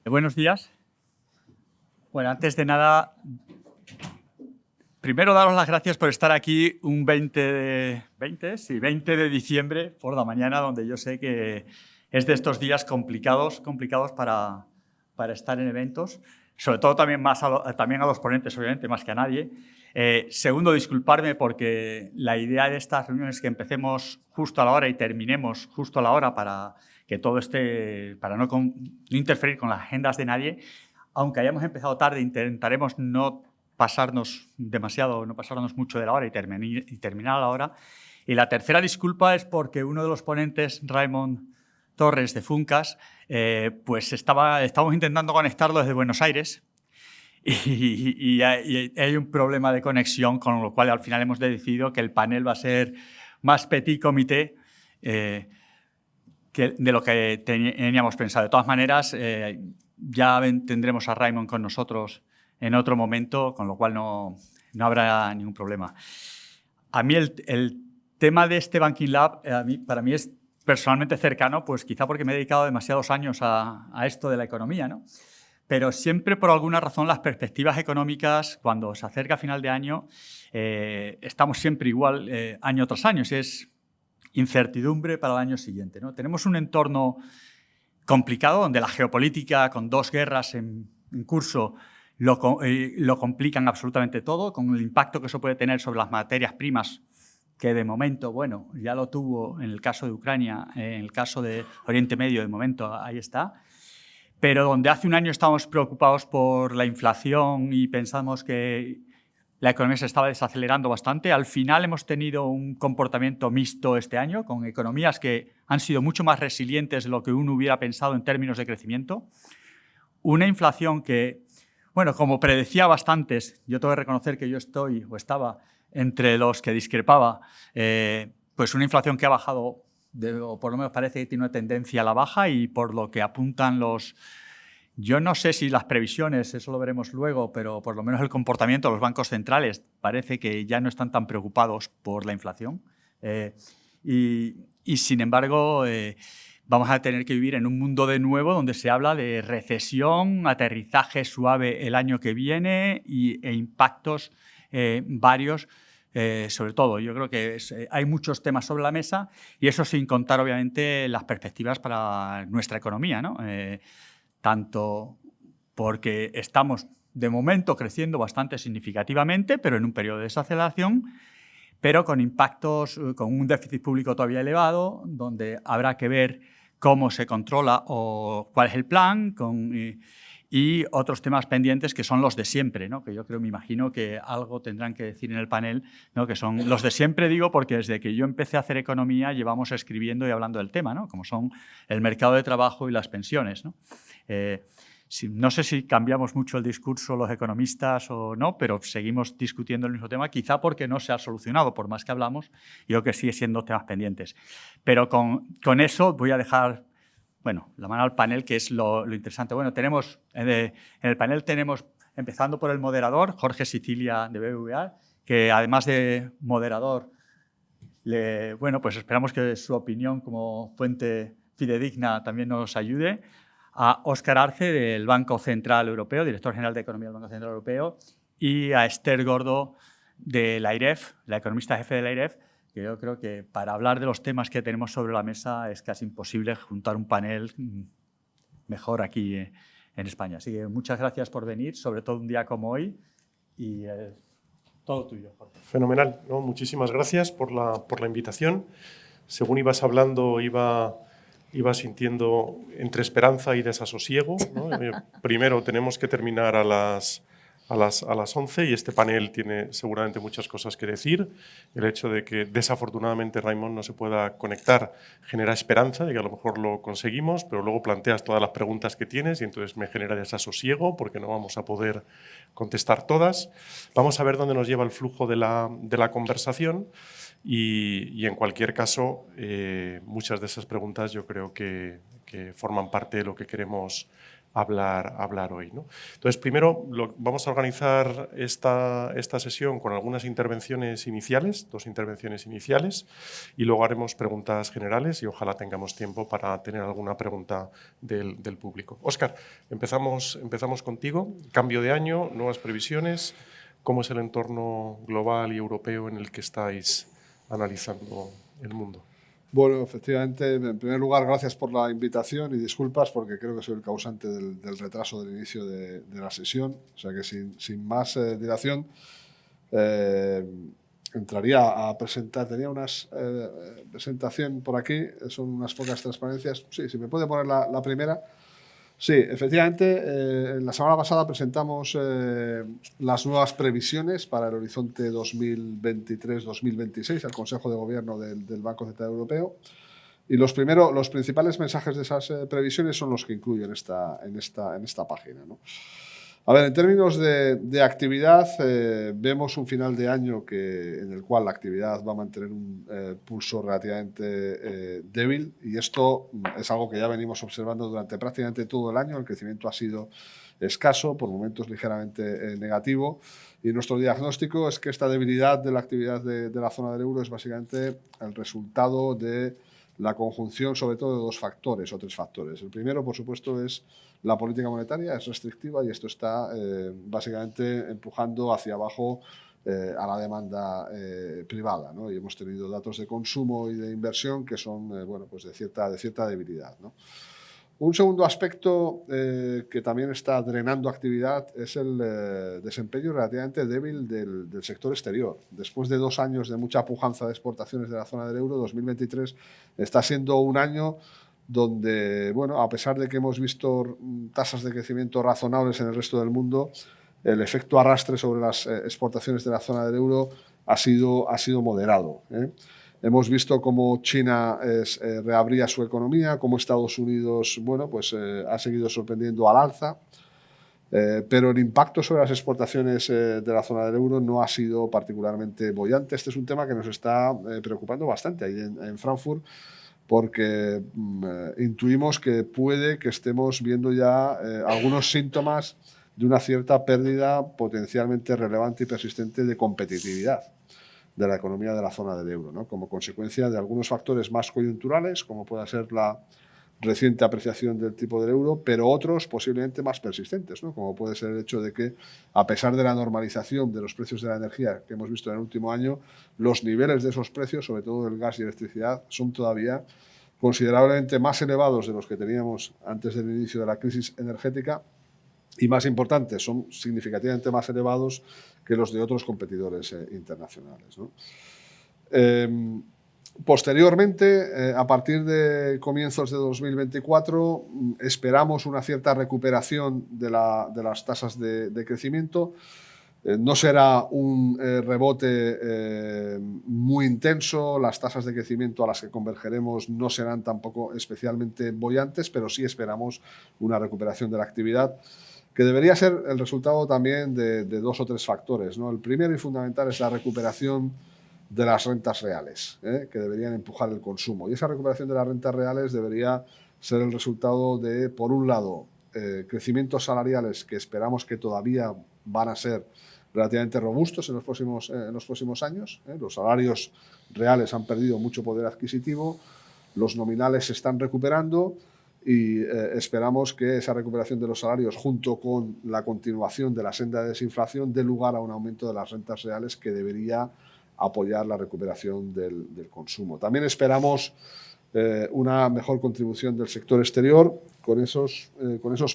Buenos días. Bueno, antes de nada, primero daros las gracias por estar aquí un 20 de diciembre por la mañana, donde yo sé que es de estos días complicados para estar en eventos, sobre todo también, también a los ponentes, obviamente, más que a nadie. Segundo, disculparme porque la idea de estas reuniones es que empecemos justo a la hora y terminemos justo a la hora para que todo esté, para no interferir con las agendas de nadie. Aunque hayamos empezado tarde, intentaremos no pasarnos demasiado, no pasarnos mucho de la hora y terminar a la hora. Y la tercera disculpa es porque uno de los ponentes, Raymond Torres de Funcas, pues estábamos intentando conectarlo desde Buenos Aires y hay un problema de conexión, con lo cual al final hemos decidido que el panel va a ser más petit comité de lo que teníamos pensado. De todas maneras, ya tendremos a Raymond con nosotros en otro momento, con lo cual no habrá ningún problema. A mí el tema de este Banking Lab para mí es personalmente cercano, pues quizá porque me he dedicado demasiados años a esto de la economía, ¿no? Pero siempre, por alguna razón, las perspectivas económicas, cuando se acerca final de año, estamos siempre igual año tras año. Es incertidumbre para el año siguiente, ¿no? Tenemos un entorno complicado donde la geopolítica, con dos guerras en curso, lo complican absolutamente todo, con el impacto que eso puede tener sobre las materias primas, que de momento, bueno, ya lo tuvo en el caso de Ucrania, en el caso de Oriente Medio, de momento ahí está. Pero donde hace un año estábamos preocupados por la inflación y pensamos que la economía se estaba desacelerando bastante, al final hemos tenido un comportamiento mixto este año, con economías que han sido mucho más resilientes de lo que uno hubiera pensado en términos de crecimiento. Una inflación que, bueno, como predecía bastantes, yo tengo que reconocer que yo estaba entre los que discrepaba, pues una inflación que ha bajado, o por lo menos parece que tiene una tendencia a la baja, y por lo que apuntan los... Yo no sé si las previsiones, eso lo veremos luego, pero por lo menos el comportamiento de los bancos centrales parece que ya no están tan preocupados por la inflación. Y sin embargo, vamos a tener que vivir en un mundo de nuevo donde se habla de recesión, aterrizaje suave el año que viene e impactos varios. Sobre todo, yo creo que hay muchos temas sobre la mesa, y eso sin contar, obviamente, las perspectivas para nuestra economía, ¿no? Tanto porque estamos, de momento, creciendo bastante significativamente, pero en un periodo de desaceleración, pero con impactos, con un déficit público todavía elevado, donde habrá que ver cómo se controla o cuál es el plan, y otros temas pendientes que son los de siempre, ¿no? Que yo creo, me imagino que algo tendrán que decir en el panel, ¿no? Que son los de siempre, digo, porque desde que yo empecé a hacer economía llevamos escribiendo y hablando del tema, ¿no? Como son el mercado de trabajo y las pensiones, ¿no? No sé si cambiamos mucho el discurso los economistas o no, pero seguimos discutiendo el mismo tema, quizá porque no se ha solucionado, por más que hablamos, yo creo que sigue siendo temas pendientes. Pero con eso voy a dejar, bueno, la mano al panel, que es lo interesante. Bueno, tenemos, en el panel tenemos, empezando por el moderador, Jorge Sicilia de BBVA, que además de moderador, bueno, pues esperamos que su opinión como fuente fidedigna también nos ayude. A Óscar Arce, del Banco Central Europeo, director general de Economía del Banco Central Europeo, y a Esther Gordo, de la AIREF, la economista jefe de la AIREF, que yo creo que para hablar de los temas que tenemos sobre la mesa es casi imposible juntar un panel mejor aquí en España. Así que muchas gracias por venir, sobre todo un día como hoy, y todo tuyo, Jorge. Fenomenal, ¿no? Muchísimas gracias por la invitación. Según ibas hablando, iba sintiendo entre esperanza y desasosiego, ¿no? Primero tenemos que terminar a las 11, y este panel tiene seguramente muchas cosas que decir. El hecho de que desafortunadamente Raymond no se pueda conectar genera esperanza de que a lo mejor lo conseguimos, pero luego planteas todas las preguntas que tienes y entonces me genera desasosiego porque no vamos a poder contestar todas. Vamos a ver dónde nos lleva el flujo de la conversación. Y en cualquier caso, muchas de esas preguntas yo creo que forman parte de lo que queremos hablar hoy, ¿no? Entonces, primero vamos a organizar esta sesión con algunas intervenciones iniciales, 2 intervenciones iniciales, y luego haremos preguntas generales y ojalá tengamos tiempo para tener alguna pregunta del público. Óscar, empezamos contigo. Cambio de año, nuevas previsiones. ¿Cómo es el entorno global y europeo en el que estáis analizando el mundo? Bueno, efectivamente, en primer lugar, gracias por la invitación y disculpas porque creo que soy el causante del retraso del inicio de la sesión. O sea que sin más dilación, entraría a presentar. Tenía una presentación por aquí, son unas pocas transparencias. Sí, si me puede poner la primera. Sí, efectivamente, la semana pasada presentamos las nuevas previsiones para el horizonte 2023-2026 al Consejo de Gobierno del Banco Central Europeo. Y los principales mensajes de esas previsiones son los que incluyo en esta página, ¿no? A ver, en términos de actividad, vemos un final de año en el cual la actividad va a mantener un pulso relativamente débil, y esto es algo que ya venimos observando durante prácticamente todo el año. El crecimiento ha sido escaso, por momentos ligeramente negativo, y nuestro diagnóstico es que esta debilidad de la actividad de la zona del euro es básicamente el resultado de la conjunción sobre todo de 2 factores o 3 factores. El primero, por supuesto, es la política monetaria, es restrictiva y esto está básicamente empujando hacia abajo a la demanda privada, ¿no? Y hemos tenido datos de consumo y de inversión que son bueno, pues de cierta debilidad, ¿no? Un segundo aspecto que también está drenando actividad es el desempeño relativamente débil del sector exterior. Después de 2 años de mucha pujanza de exportaciones de la zona del euro, 2023 está siendo un año donde, bueno, a pesar de que hemos visto tasas de crecimiento razonables en el resto del mundo, el efecto arrastre sobre las exportaciones de la zona del euro ha sido moderado, ¿eh? Hemos visto cómo China reabría su economía, cómo Estados Unidos, bueno, pues, ha seguido sorprendiendo al alza, pero el impacto sobre las exportaciones de la zona del euro no ha sido particularmente boyante. Este es un tema que nos está preocupando bastante ahí en Frankfurt, porque intuimos que puede que estemos viendo ya algunos síntomas de una cierta pérdida potencialmente relevante y persistente de competitividad de la economía de la zona del euro, ¿no? Como consecuencia de algunos factores más coyunturales, como pueda ser la reciente apreciación del tipo del euro, pero otros posiblemente más persistentes, ¿no? Como puede ser el hecho de que, a pesar de la normalización de los precios de la energía que hemos visto en el último año, los niveles de esos precios, sobre todo del gas y electricidad, son todavía considerablemente más elevados de los que teníamos antes del inicio de la crisis energética, y más importante, son significativamente más elevados que los de otros competidores internacionales, ¿no? Posteriormente, a partir de comienzos de 2024, esperamos una cierta recuperación de las tasas de crecimiento. No será un rebote muy intenso, las tasas de crecimiento a las que convergeremos no serán tampoco especialmente bollantes, pero sí esperamos una recuperación de la actividad, que debería ser el resultado también de 2 o 3 factores, ¿no? El primero y fundamental es la recuperación de las rentas reales, que deberían empujar el consumo. Y esa recuperación de las rentas reales debería ser el resultado de, por un lado, crecimientos salariales que esperamos que todavía van a ser relativamente robustos en los próximos años. Los salarios reales han perdido mucho poder adquisitivo, los nominales se están recuperando, y esperamos que esa recuperación de los salarios, junto con la continuación de la senda de desinflación, dé lugar a un aumento de las rentas reales que debería apoyar la recuperación del consumo. También esperamos una mejor contribución del sector exterior, con esos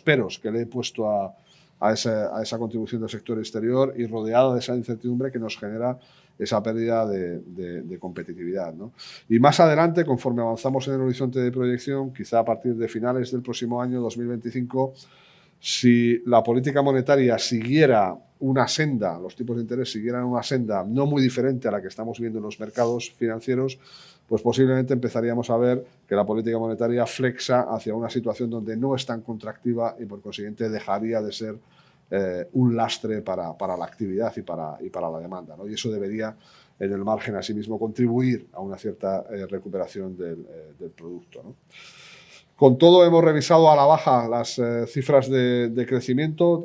peros que le he puesto a esa contribución del sector exterior, y rodeada de esa incertidumbre que nos genera esa pérdida de competitividad, ¿no? Y más adelante, conforme avanzamos en el horizonte de proyección, quizá a partir de finales del próximo año, 2025, si la política monetaria siguiera una senda, los tipos de interés siguieran una senda no muy diferente a la que estamos viendo en los mercados financieros, pues posiblemente empezaríamos a ver que la política monetaria flexa hacia una situación donde no es tan contractiva y por consiguiente dejaría de ser un lastre para la actividad y para la demanda, ¿no? Y eso debería, en el margen, asimismo, contribuir a una cierta recuperación del producto, ¿no? Con todo, hemos revisado a la baja las cifras de crecimiento,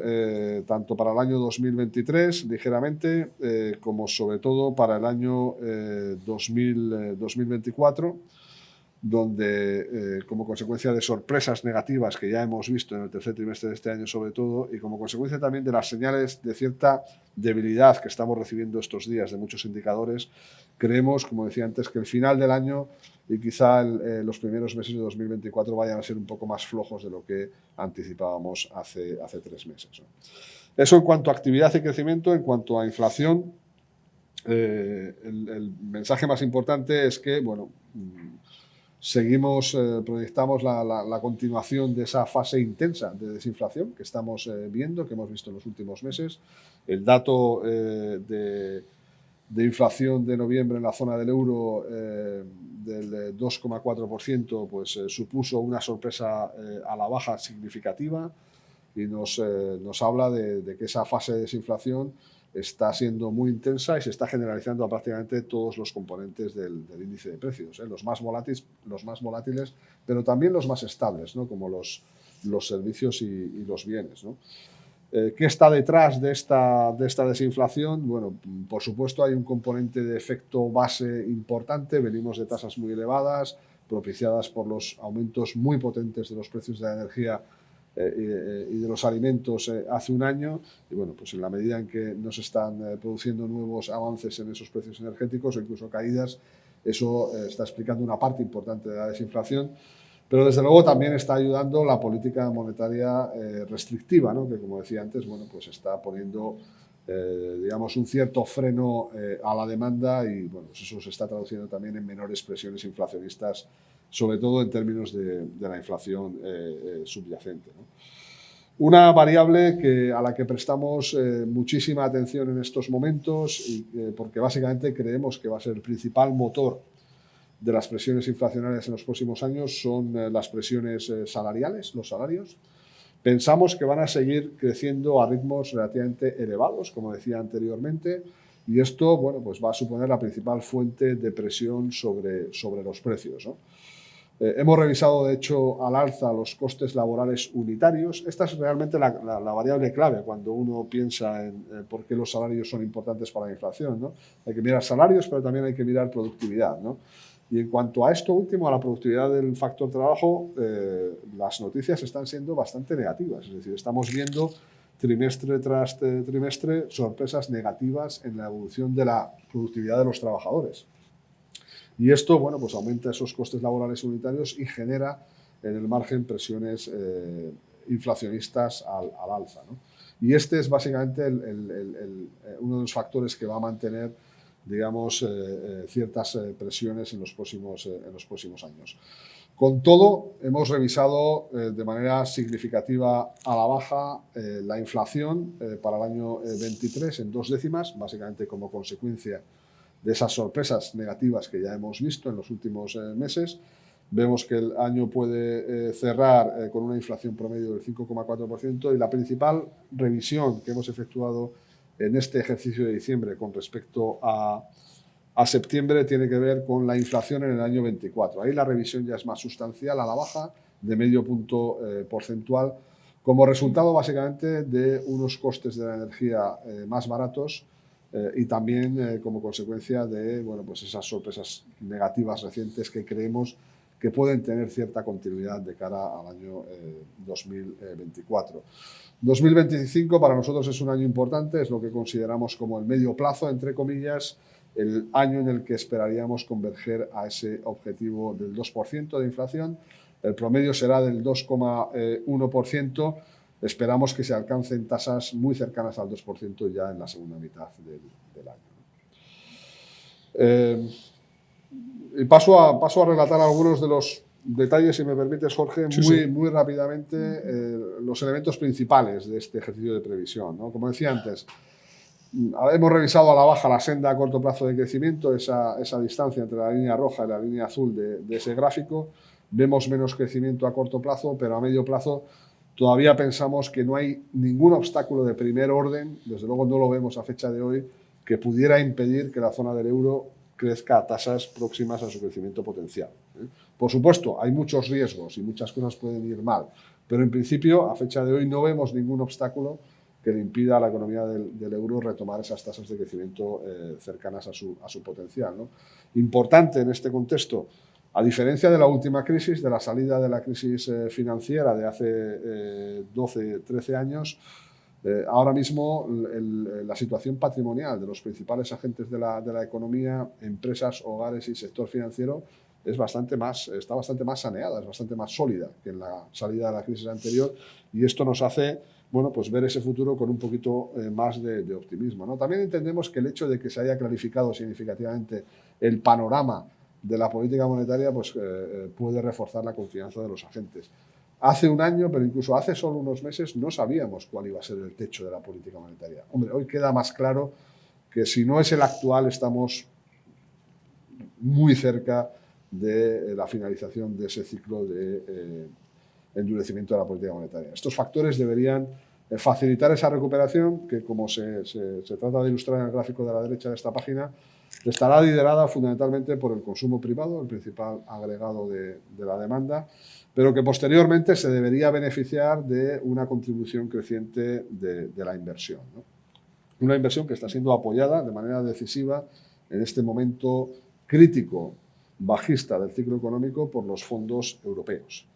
tanto para el año 2023, ligeramente, como sobre todo para el año 2024, donde, como consecuencia de sorpresas negativas que ya hemos visto en el tercer trimestre de este año sobre todo, y como consecuencia también de las señales de cierta debilidad que estamos recibiendo estos días de muchos indicadores, creemos, como decía antes, que el final del año y quizá los primeros meses de 2024 vayan a ser un poco más flojos de lo que anticipábamos hace 3 meses, ¿no? Eso en cuanto a actividad y crecimiento. En cuanto a inflación, el mensaje más importante es que, bueno, seguimos, proyectamos la continuación de esa fase intensa de desinflación que estamos viendo, que hemos visto en los últimos meses. El dato de inflación de noviembre en la zona del euro del 2,4%, pues supuso una sorpresa a la baja significativa y nos habla de que esa fase de desinflación está siendo muy intensa y se está generalizando a prácticamente todos los componentes del índice de precios, los más volátiles, pero también los más estables, ¿no? Como los servicios y los bienes, ¿no? ¿Qué está detrás de esta desinflación? Bueno, por supuesto hay un componente de efecto base importante. Venimos de tasas muy elevadas, propiciadas por los aumentos muy potentes de los precios de la energía y de los alimentos hace un año. Y bueno, pues en la medida en que no se están produciendo nuevos avances en esos precios energéticos o incluso caídas, eso está explicando una parte importante de la desinflación. Pero desde luego también está ayudando la política monetaria restrictiva, ¿no? Que, como decía antes, bueno, pues está poniendo, digamos, un cierto freno a la demanda y bueno, pues eso se está traduciendo también en menores presiones inflacionistas, sobre todo en términos de la inflación subyacente, ¿no? Una variable a la que prestamos muchísima atención en estos momentos, porque básicamente creemos que va a ser el principal motor de las presiones inflacionarias en los próximos años, son las presiones salariales, los salarios. Pensamos que van a seguir creciendo a ritmos relativamente elevados, como decía anteriormente, y esto, bueno, pues va a suponer la principal fuente de presión sobre los precios, ¿no? Hemos revisado, de hecho, al alza los costes laborales unitarios. Esta es realmente la variable clave cuando uno piensa en por qué los salarios son importantes para la inflación, ¿no? Hay que mirar salarios, pero también hay que mirar productividad, ¿no? Y en cuanto a esto último, a la productividad del factor trabajo, las noticias están siendo bastante negativas. Es decir, estamos viendo trimestre tras trimestre sorpresas negativas en la evolución de la productividad de los trabajadores. Y esto, bueno, pues aumenta esos costes laborales unitarios y genera en el margen presiones inflacionistas al alza, ¿no? Y este es básicamente uno de los factores que va a mantener, digamos, ciertas presiones en los próximos años. Con todo, hemos revisado de manera significativa a la baja la inflación para el año 23 en 2 décimas, básicamente como consecuencia de esas sorpresas negativas que ya hemos visto en los últimos meses. Vemos que el año puede cerrar con una inflación promedio del 5,4% y la principal revisión que hemos efectuado en este ejercicio de diciembre con respecto a septiembre tiene que ver con la inflación en el año 24. Ahí la revisión ya es más sustancial, a la baja, de medio punto porcentual, como resultado básicamente de unos costes de la energía más baratos y también como consecuencia de, bueno, pues esas sorpresas negativas recientes que creemos que pueden tener cierta continuidad de cara al año 2024. 2025 para nosotros es un año importante, es lo que consideramos como el medio plazo, entre comillas, el año en el que esperaríamos converger a ese objetivo del 2% de inflación. El promedio será del 2,1%. Esperamos que se alcancen tasas muy cercanas al 2% ya en la segunda mitad del año. Y paso a relatar algunos de los detalles, si me permites, Jorge, muy rápidamente, los elementos principales de este ejercicio de previsión, ¿no? Como decía antes, hemos revisado a la baja la senda a corto plazo de crecimiento, esa distancia entre la línea roja y la línea azul de ese gráfico. Vemos menos crecimiento a corto plazo, pero a medio plazo todavía pensamos que no hay ningún obstáculo de primer orden, desde luego no lo vemos a fecha de hoy, que pudiera impedir que la zona del euro crezca a tasas próximas a su crecimiento potencial. Por supuesto, hay muchos riesgos y muchas cosas pueden ir mal, pero en principio, a fecha de hoy, no vemos ningún obstáculo que le impida a la economía del euro retomar esas tasas de crecimiento cercanas a su potencial, ¿no? Importante en este contexto, a diferencia de la última crisis, de la salida de la crisis financiera de hace 12, 13 años, ahora mismo la situación patrimonial de los principales agentes de la economía, empresas, hogares y sector financiero, está bastante más saneada, es bastante más sólida que en la salida de la crisis anterior, y esto nos hace, bueno, pues ver ese futuro con un poquito más de optimismo, ¿no? También entendemos que el hecho de que se haya clarificado significativamente el panorama de la política monetaria, pues puede reforzar la confianza de los agentes. Hace un año, pero incluso hace solo unos meses, no sabíamos cuál iba a ser el techo de la política monetaria. Hombre, hoy queda más claro que si no es el actual, estamos muy cerca de la finalización de ese ciclo de endurecimiento de la política monetaria. Estos factores deberían facilitar esa recuperación que, como se trata de ilustrar en el gráfico de la derecha de esta página, estará liderada fundamentalmente por el consumo privado, el principal agregado de la demanda, pero que posteriormente se debería beneficiar de una contribución creciente de la inversión, ¿no? Una inversión que está siendo apoyada de manera decisiva en este momento crítico, bajista del ciclo económico por los fondos europeos.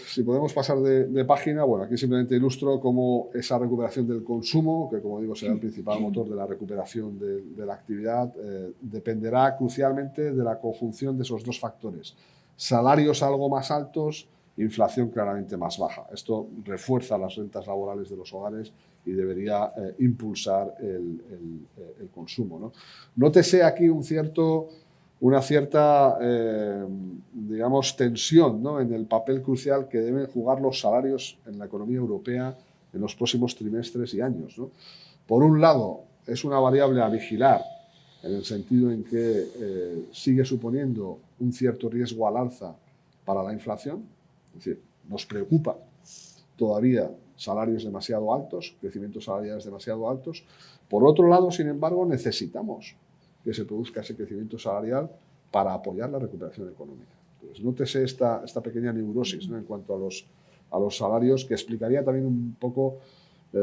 Si podemos pasar de página, bueno, aquí simplemente ilustro cómo esa recuperación del consumo, que como digo será el principal motor de la recuperación de la actividad, dependerá crucialmente de la conjunción de esos dos factores. Salarios algo más altos, inflación claramente más baja. Esto refuerza las rentas laborales de los hogares y debería impulsar el consumo, ¿no? Nótese aquí una cierta, digamos, tensión, ¿no?, en el papel crucial que deben jugar los salarios en la economía europea en los próximos trimestres y años, ¿no? Por un lado, es una variable a vigilar en el sentido en que sigue suponiendo un cierto riesgo al alza para la inflación, es decir, nos preocupa todavía salarios demasiado altos, crecimientos salariales demasiado altos. Por otro lado, sin embargo, necesitamos que se produzca ese crecimiento salarial para apoyar la recuperación económica. Entonces, nótese esta pequeña neurosis, ¿no?, en cuanto a los salarios, que explicaría también un poco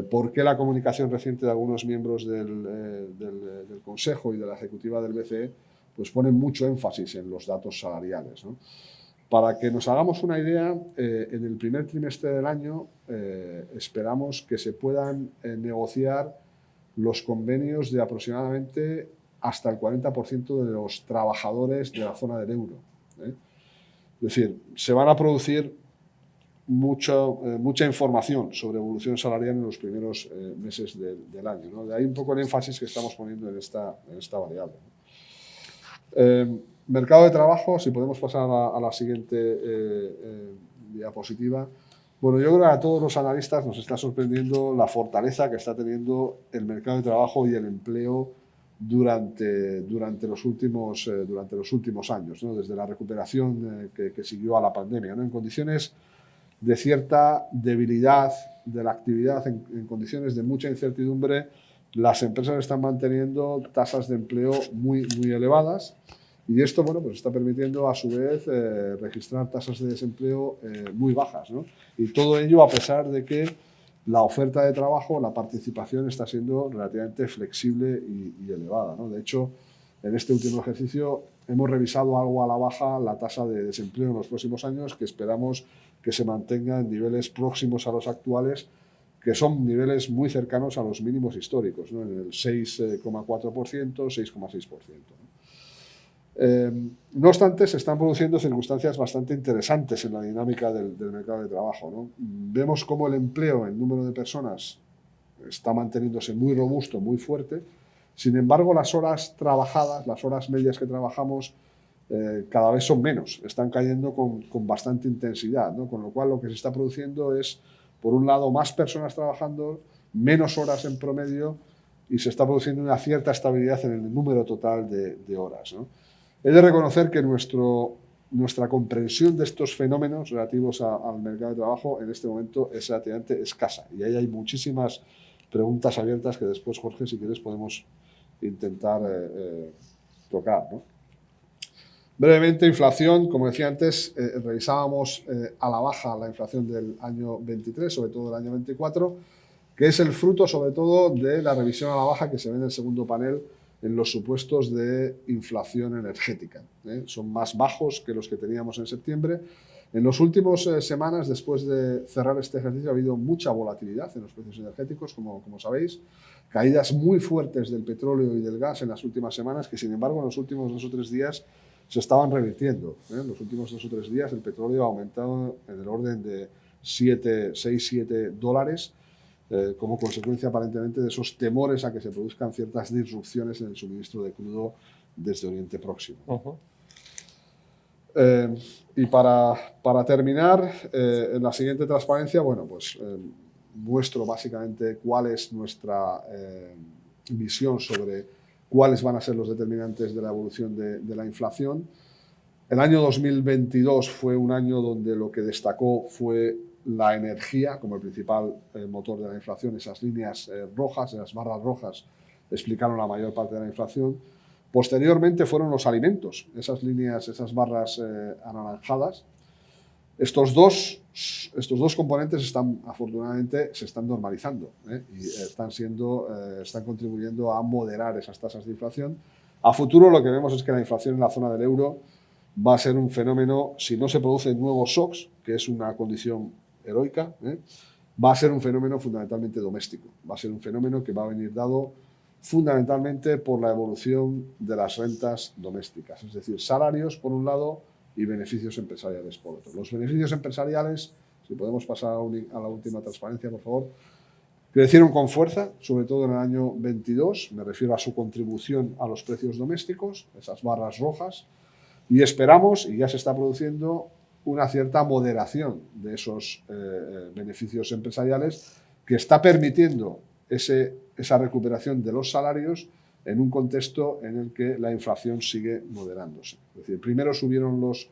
por qué la comunicación reciente de algunos miembros del Consejo y de la Ejecutiva del BCE pues ponen mucho énfasis en los datos salariales, ¿no? Para que nos hagamos una idea, en el primer trimestre del año esperamos que se puedan negociar los convenios de aproximadamente hasta el 40% de los trabajadores de la zona del euro. Es decir, se van a producir mucha información sobre evolución salarial en los primeros meses del año, ¿no? De ahí un poco el énfasis que estamos poniendo en esta variable. Mercado de trabajo, si podemos pasar a la siguiente diapositiva. Bueno, yo creo que a todos los analistas nos está sorprendiendo la fortaleza que está teniendo el mercado de trabajo y el empleo durante los últimos años, ¿no?, desde la recuperación que siguió a la pandemia, ¿no? En condiciones de cierta debilidad de la actividad, en condiciones de mucha incertidumbre, las empresas están manteniendo tasas de empleo muy elevadas, y esto, bueno, pues está permitiendo a su vez registrar tasas de desempleo muy bajas, ¿no? Y todo ello a pesar de que la oferta de trabajo, la participación está siendo relativamente flexible y elevada, ¿no? De hecho, en este último ejercicio hemos revisado algo a la baja la tasa de desempleo en los próximos años, que esperamos que se mantenga en niveles próximos a los actuales, que son niveles muy cercanos a los mínimos históricos, ¿no?, en el 6,4%, 6,6%. No obstante, se están produciendo circunstancias bastante interesantes en la dinámica del mercado de trabajo, ¿no? Vemos cómo el empleo, el número de personas, está manteniéndose muy robusto, muy fuerte. Sin embargo, las horas trabajadas, las horas medias que trabajamos, cada vez son menos, están cayendo con bastante intensidad, ¿no? Con lo cual, lo que se está produciendo es, por un lado, más personas trabajando, menos horas en promedio, y se está produciendo una cierta estabilidad en el número total de horas, ¿no? He de reconocer que nuestra comprensión de estos fenómenos relativos al mercado de trabajo en este momento es relativamente escasa, y ahí hay muchísimas preguntas abiertas que después, Jorge, si quieres podemos intentar tocar, ¿no? Brevemente, inflación, como decía antes, revisábamos a la baja la inflación del año 23, sobre todo del año 24, que es el fruto sobre todo de la revisión a la baja que se ve en el segundo panel en los supuestos de inflación energética. Son más bajos que los que teníamos en septiembre. En las últimas semanas, después de cerrar este ejercicio, ha habido mucha volatilidad en los precios energéticos, como sabéis, caídas muy fuertes del petróleo y del gas en las últimas semanas, que sin embargo en los últimos 2 o 3 días se estaban revirtiendo. En los últimos 2 o 3 días el petróleo ha aumentado en el orden de 6-7 dólares, como consecuencia aparentemente de esos temores a que se produzcan ciertas disrupciones en el suministro de crudo desde Oriente Próximo. Y para terminar, en la siguiente transparencia, bueno, pues muestro básicamente cuál es nuestra visión sobre cuáles van a ser los determinantes de la evolución de la inflación. El año 2022 fue un año donde lo que destacó fue la energía como el principal motor de la inflación. Esas líneas rojas, esas barras rojas, explicaron la mayor parte de la inflación. Posteriormente fueron los alimentos, esas líneas, esas barras anaranjadas. Estos dos componentes afortunadamente se están normalizando y están contribuyendo a moderar esas tasas de inflación. A futuro lo que vemos es que la inflación en la zona del euro va a ser un fenómeno, si no se producen nuevos shocks, que es una condición heroica, va a ser un fenómeno fundamentalmente doméstico. Va a ser un fenómeno que va a venir dado fundamentalmente por la evolución de las rentas domésticas, es decir, salarios por un lado y beneficios empresariales por otro. Los beneficios empresariales, si podemos pasar a la última transparencia, por favor, crecieron con fuerza, sobre todo en el año 22, me refiero a su contribución a los precios domésticos, esas barras rojas, y esperamos, y ya se está produciendo, una cierta moderación de esos beneficios empresariales que está permitiendo esa recuperación de los salarios en un contexto en el que la inflación sigue moderándose. Es decir, primero subieron los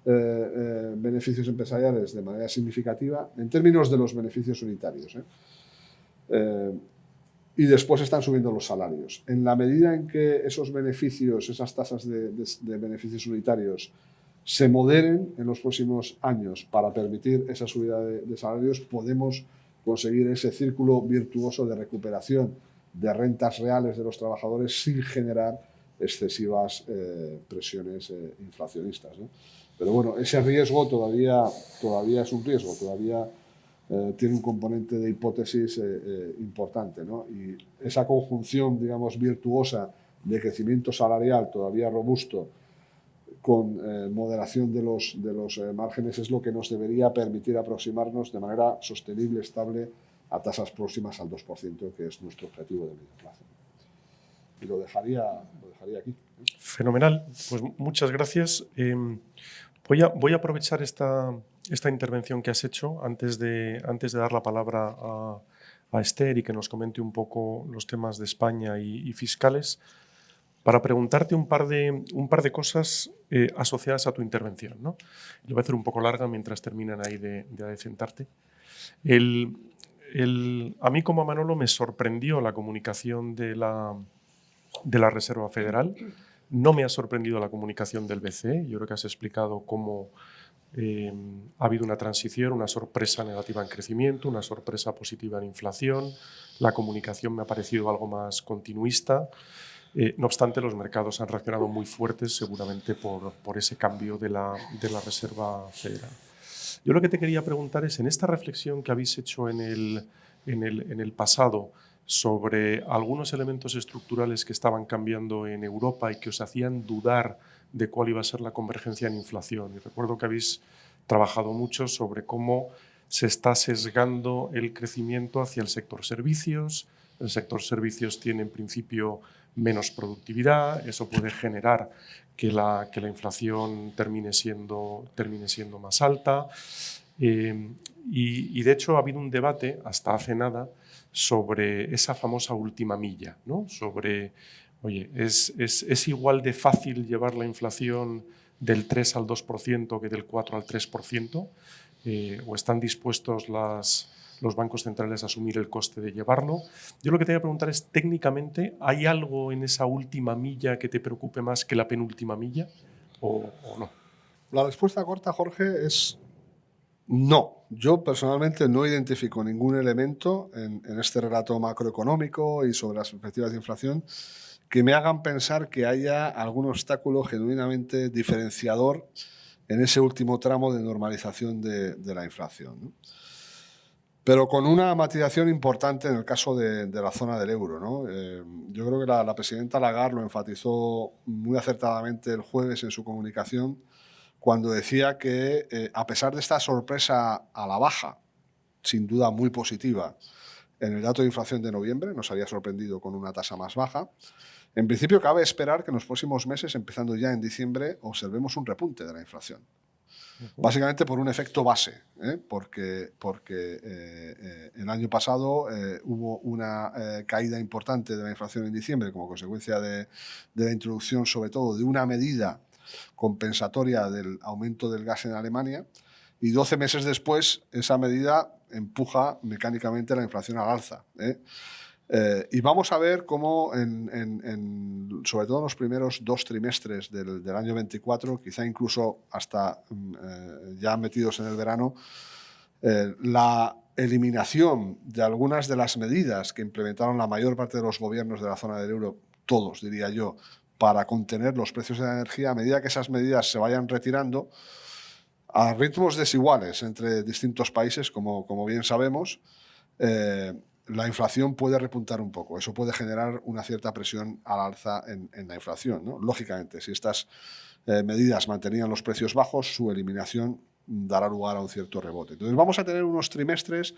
beneficios empresariales de manera significativa en términos de los beneficios unitarios, y después están subiendo los salarios. En la medida en que esos beneficios, esas tasas de beneficios unitarios se moderen en los próximos años para permitir esa subida de salarios, podemos conseguir ese círculo virtuoso de recuperación de rentas reales de los trabajadores sin generar excesivas presiones inflacionistas, ¿no? Pero bueno, ese riesgo todavía es un riesgo, todavía tiene un componente de hipótesis importante, ¿no? Y esa conjunción, digamos, virtuosa de crecimiento salarial todavía robusto con moderación de los márgenes es lo que nos debería permitir aproximarnos de manera sostenible, estable, a tasas próximas al 2%, que es nuestro objetivo de medio plazo. Y lo dejaría aquí. Fenomenal. Pues muchas gracias. Voy a aprovechar esta intervención que has hecho antes de dar la palabra a Esther y que nos comente un poco los temas de España y fiscales, para preguntarte un par de cosas asociadas a tu intervención, ¿no? Lo voy a hacer un poco larga mientras terminan ahí de sentarte. A mí como a Manolo me sorprendió la comunicación de la Reserva Federal. No me ha sorprendido la comunicación del BCE. Yo creo que has explicado cómo ha habido una transición, una sorpresa negativa en crecimiento, una sorpresa positiva en inflación. La comunicación me ha parecido algo más continuista. No obstante, los mercados han reaccionado muy fuertes, seguramente por ese cambio de la Reserva Federal. Yo lo que te quería preguntar es, en esta reflexión que habéis hecho en el pasado sobre algunos elementos estructurales que estaban cambiando en Europa y que os hacían dudar de cuál iba a ser la convergencia en inflación. Y recuerdo que habéis trabajado mucho sobre cómo se está sesgando el crecimiento hacia el sector servicios. El sector servicios tiene en principio menos productividad, eso puede generar que la inflación termine siendo más alta. Y de hecho ha habido un debate hasta hace nada sobre esa famosa última milla, ¿no? Sobre, oye, ¿es igual de fácil llevar la inflación del 3 al 2% que del 4 al 3%? ¿O están dispuestos los bancos centrales asumir el coste de llevarlo. Yo lo que te voy a preguntar es, técnicamente, ¿hay algo en esa última milla que te preocupe más que la penúltima milla o no? La respuesta corta, Jorge, es no. Yo personalmente no identifico ningún elemento en este relato macroeconómico y sobre las perspectivas de inflación que me hagan pensar que haya algún obstáculo genuinamente diferenciador en ese último tramo de normalización de la inflación, ¿no? Pero con una matización importante en el caso de la zona del euro, ¿no? Yo creo que la presidenta Lagarde lo enfatizó muy acertadamente el jueves en su comunicación cuando decía que, a pesar de esta sorpresa a la baja, sin duda muy positiva, en el dato de inflación de noviembre, nos había sorprendido con una tasa más baja, en principio cabe esperar que en los próximos meses, empezando ya en diciembre, observemos un repunte de la inflación. Básicamente por un efecto base, porque el año pasado hubo una caída importante de la inflación en diciembre como consecuencia de la introducción, sobre todo, de una medida compensatoria del aumento del gas en Alemania, y 12 meses después esa medida empuja mecánicamente la inflación al alza. Y vamos a ver cómo, sobre todo en los primeros 2 trimestres del año 24, quizá incluso hasta ya metidos en el verano, la eliminación de algunas de las medidas que implementaron la mayor parte de los gobiernos de la zona del euro, todos diría yo, para contener los precios de la energía, a medida que esas medidas se vayan retirando a ritmos desiguales entre distintos países, como bien sabemos, la inflación puede repuntar un poco. Eso puede generar una cierta presión al alza en la inflación, ¿no? Lógicamente, si estas medidas mantenían los precios bajos, su eliminación dará lugar a un cierto rebote. Entonces vamos a tener unos trimestres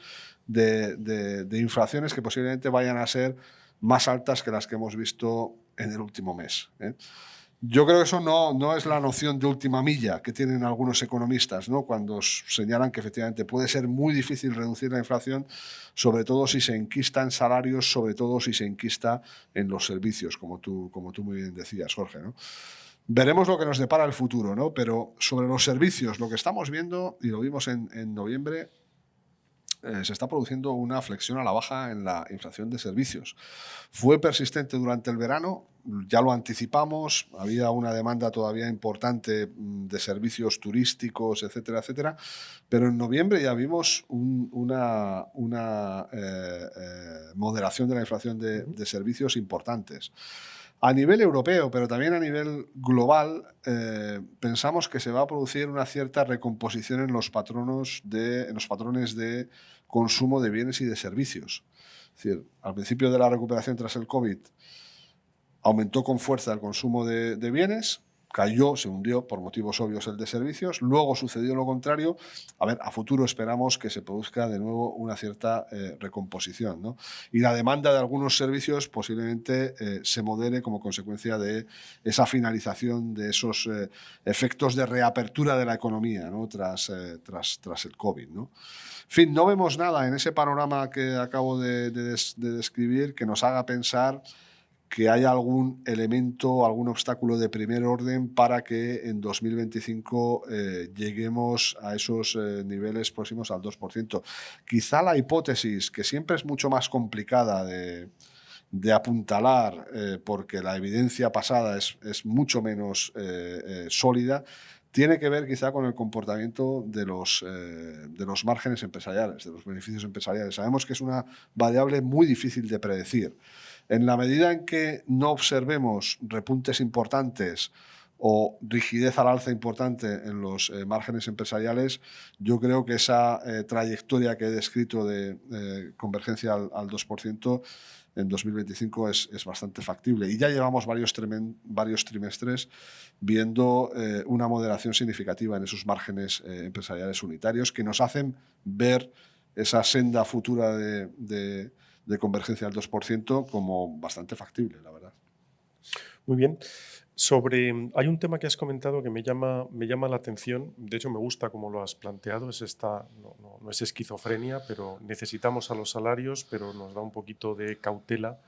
de inflaciones que posiblemente vayan a ser más altas que las que hemos visto en el último mes, ¿eh? Yo creo que eso no es la noción de última milla que tienen algunos economistas, ¿no? Cuando señalan que efectivamente puede ser muy difícil reducir la inflación, sobre todo si se enquista en salarios, sobre todo si se enquista en los servicios, como tú muy bien decías, Jorge, ¿no? Veremos lo que nos depara el futuro, ¿no? Pero sobre los servicios, lo que estamos viendo, y lo vimos en noviembre, se está produciendo una flexión a la baja en la inflación de servicios. Fue persistente durante el verano, ya lo anticipamos, había una demanda todavía importante de servicios turísticos, etcétera, etcétera, pero en noviembre ya vimos una moderación de la inflación de servicios importantes. A nivel europeo, pero también a nivel global, pensamos que se va a producir una cierta recomposición en los patrones de consumo de bienes y de servicios. Es decir, al principio de la recuperación tras el COVID, aumentó con fuerza el consumo de bienes, cayó, se hundió por motivos obvios el de servicios, luego sucedió lo contrario. A ver, a futuro esperamos que se produzca de nuevo una cierta recomposición, ¿no? Y la demanda de algunos servicios posiblemente se modere como consecuencia de esa finalización de esos efectos de reapertura de la economía, ¿no? tras el COVID, ¿no? En fin, no vemos nada en ese panorama que acabo de describir que nos haga pensar que haya algún elemento, algún obstáculo de primer orden para que en 2025 lleguemos a esos niveles próximos al 2%. Quizá la hipótesis, que siempre es mucho más complicada de apuntalar, porque la evidencia pasada es mucho menos sólida, tiene que ver quizá con el comportamiento de los márgenes empresariales, de los beneficios empresariales. Sabemos que es una variable muy difícil de predecir. En la medida en que no observemos repuntes importantes o rigidez al alza importante en los márgenes empresariales, yo creo que esa trayectoria que he descrito de convergencia al 2% en 2025 es bastante factible. Y ya llevamos varios trimestres viendo una moderación significativa en esos márgenes empresariales unitarios que nos hacen ver esa senda futura de convergencia al 2% como bastante factible, la verdad. Muy bien. Hay un tema que has comentado que me llama la atención, de hecho me gusta cómo lo has planteado, no es esquizofrenia, pero necesitamos a los salarios, pero nos da un poquito de cautela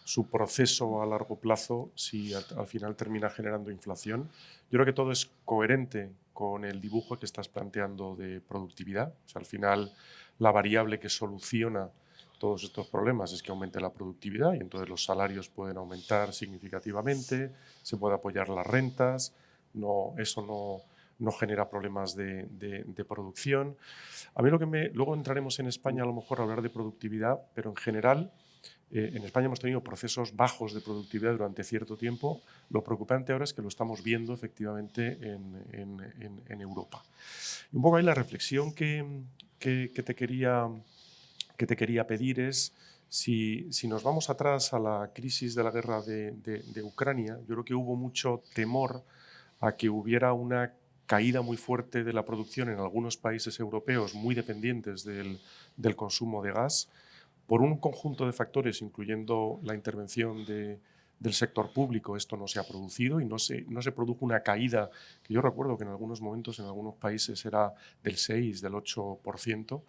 su proceso a largo plazo si al final termina generando inflación. Yo creo que todo es coherente con el dibujo que estás planteando de productividad. O sea, al final, la variable que soluciona todos estos problemas es que aumente la productividad y entonces los salarios pueden aumentar significativamente, se puede apoyar las rentas, eso no genera problemas de producción. A mí luego entraremos en España a lo mejor a hablar de productividad, pero en general en España hemos tenido procesos bajos de productividad durante cierto tiempo. Lo preocupante ahora es que lo estamos viendo efectivamente en Europa. Y un poco ahí la reflexión que te quería pedir es si nos vamos atrás a la crisis de la guerra de Ucrania, yo creo que hubo mucho temor a que hubiera una caída muy fuerte de la producción en algunos países europeos muy dependientes del consumo de gas, por un conjunto de factores, incluyendo la intervención del sector público. Esto no se ha producido y no se produjo una caída que yo recuerdo que en algunos momentos en algunos países era del 6, del 8%.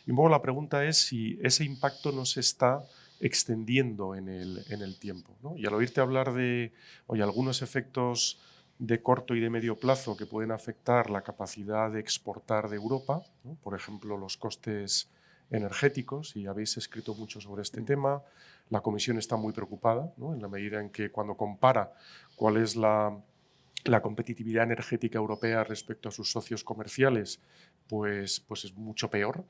Y un poco la pregunta es si ese impacto no se está extendiendo en el tiempo, ¿no? Y al oírte hablar de algunos efectos de corto y de medio plazo que pueden afectar la capacidad de exportar de Europa, ¿no? Por ejemplo, los costes energéticos, y habéis escrito mucho sobre este tema. La Comisión está muy preocupada, ¿no? En la medida en que cuando compara cuál es la competitividad energética europea respecto a sus socios comerciales, pues es mucho peor.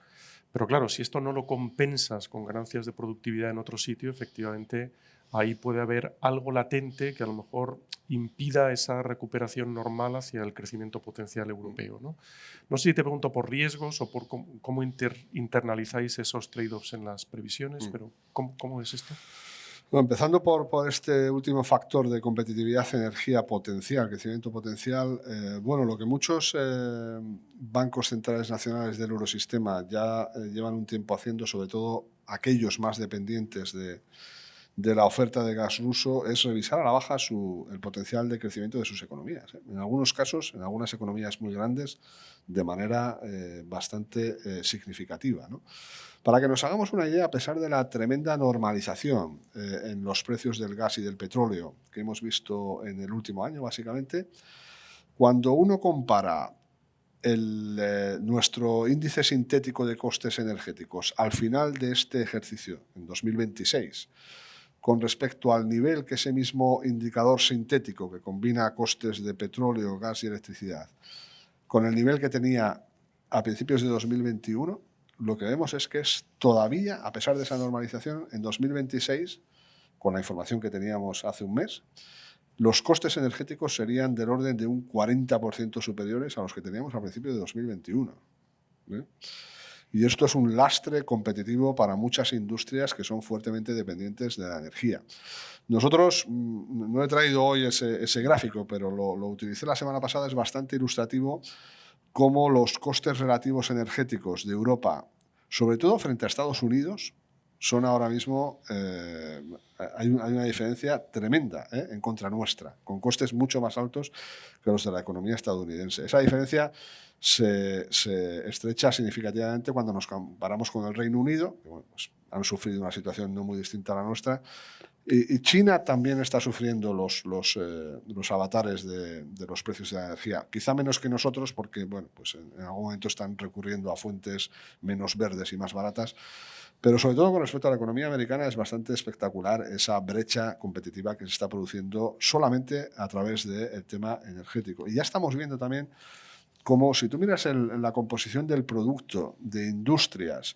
Pero claro, si esto no lo compensas con ganancias de productividad en otro sitio, efectivamente ahí puede haber algo latente que a lo mejor impida esa recuperación normal hacia el crecimiento potencial europeo, ¿no? No sé si te pregunto por riesgos o por cómo internalizáis esos trade-offs en las previsiones, pero ¿cómo es esto? Bueno, empezando por este último factor de competitividad, energía potencial, crecimiento potencial, bueno, lo que muchos bancos centrales nacionales del eurosistema ya llevan un tiempo haciendo, sobre todo aquellos más dependientes de la oferta de gas ruso, es revisar a la baja el potencial de crecimiento de sus economías. En algunos casos, en algunas economías muy grandes, de manera bastante significativa, ¿no? Para que nos hagamos una idea, a pesar de la tremenda normalización en los precios del gas y del petróleo que hemos visto en el último año, básicamente, cuando uno compara nuestro índice sintético de costes energéticos al final de este ejercicio, en 2026, con respecto al nivel que ese mismo indicador sintético que combina costes de petróleo, gas y electricidad, con el nivel que tenía a principios de 2021, lo que vemos es que es todavía, a pesar de esa normalización, en 2026, con la información que teníamos hace un mes, los costes energéticos serían del orden de un 40% superiores a los que teníamos a principios de 2021. ¿Eh? Y esto es un lastre competitivo para muchas industrias que son fuertemente dependientes de la energía. Nosotros, no he traído hoy ese gráfico, pero lo utilicé la semana pasada, es bastante ilustrativo cómo los costes relativos energéticos de Europa, sobre todo frente a Estados Unidos, son ahora mismo, hay una diferencia tremenda en contra nuestra, con costes mucho más altos que los de la economía estadounidense. Esa diferencia se estrecha significativamente cuando nos comparamos con el Reino Unido, que bueno, pues han sufrido una situación no muy distinta a la nuestra, y China también está sufriendo los avatares de los precios de la energía. Quizá menos que nosotros porque bueno, pues en algún momento están recurriendo a fuentes menos verdes y más baratas. Pero sobre todo con respecto a la economía americana es bastante espectacular esa brecha competitiva que se está produciendo solamente a través del tema energético. Y ya estamos viendo también cómo si tú miras la composición del producto de industrias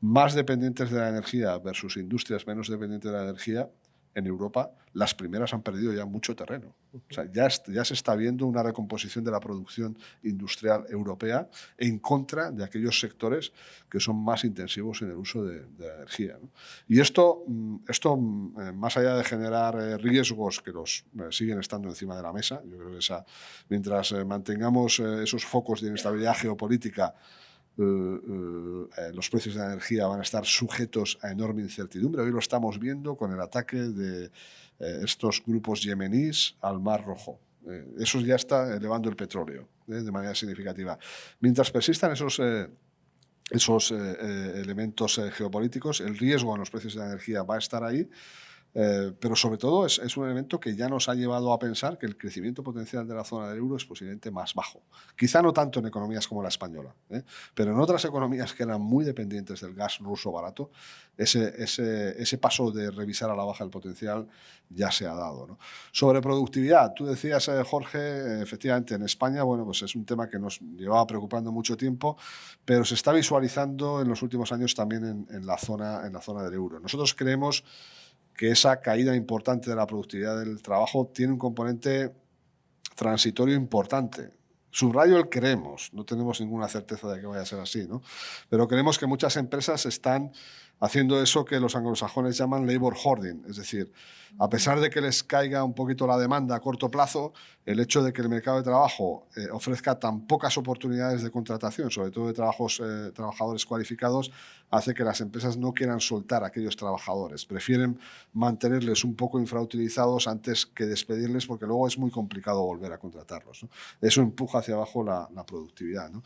más dependientes de la energía versus industrias menos dependientes de la energía, en Europa, las primeras han perdido ya mucho terreno. O sea, ya se está viendo una recomposición de la producción industrial europea en contra de aquellos sectores que son más intensivos en el uso de la energía, ¿no? Y esto más allá de generar riesgos que los siguen estando encima de la mesa, yo creo que mientras mantengamos esos focos de inestabilidad geopolítica, los precios de la energía van a estar sujetos a enorme incertidumbre. Hoy lo estamos viendo con el ataque de estos grupos yemeníes al Mar Rojo. Eso ya está elevando el petróleo de manera significativa. Mientras persistan esos elementos geopolíticos, el riesgo en los precios de la energía va a estar ahí. Pero sobre todo es un elemento que ya nos ha llevado a pensar que el crecimiento potencial de la zona del euro es posiblemente más bajo. Quizá no tanto en economías como la española, pero en otras economías que eran muy dependientes del gas ruso barato, ese paso de revisar a la baja el potencial ya se ha dado, ¿no? Sobre productividad, tú decías, Jorge, efectivamente en España, bueno, pues es un tema que nos llevaba preocupando mucho tiempo, pero se está visualizando en los últimos años también en la zona del euro. Nosotros creemos que esa caída importante de la productividad del trabajo tiene un componente transitorio importante. Subrayo el creemos, no tenemos ninguna certeza de que vaya a ser así, ¿no? Pero creemos que muchas empresas están haciendo eso que los anglosajones llaman labor hoarding, es decir, a pesar de que les caiga un poquito la demanda a corto plazo, el hecho de que el mercado de trabajo ofrezca tan pocas oportunidades de contratación, sobre todo de trabajadores cualificados, hace que las empresas no quieran soltar a aquellos trabajadores. Prefieren mantenerles un poco infrautilizados antes que despedirles, porque luego es muy complicado volver a contratarlos, ¿no? Eso empuja hacia abajo la productividad, ¿no?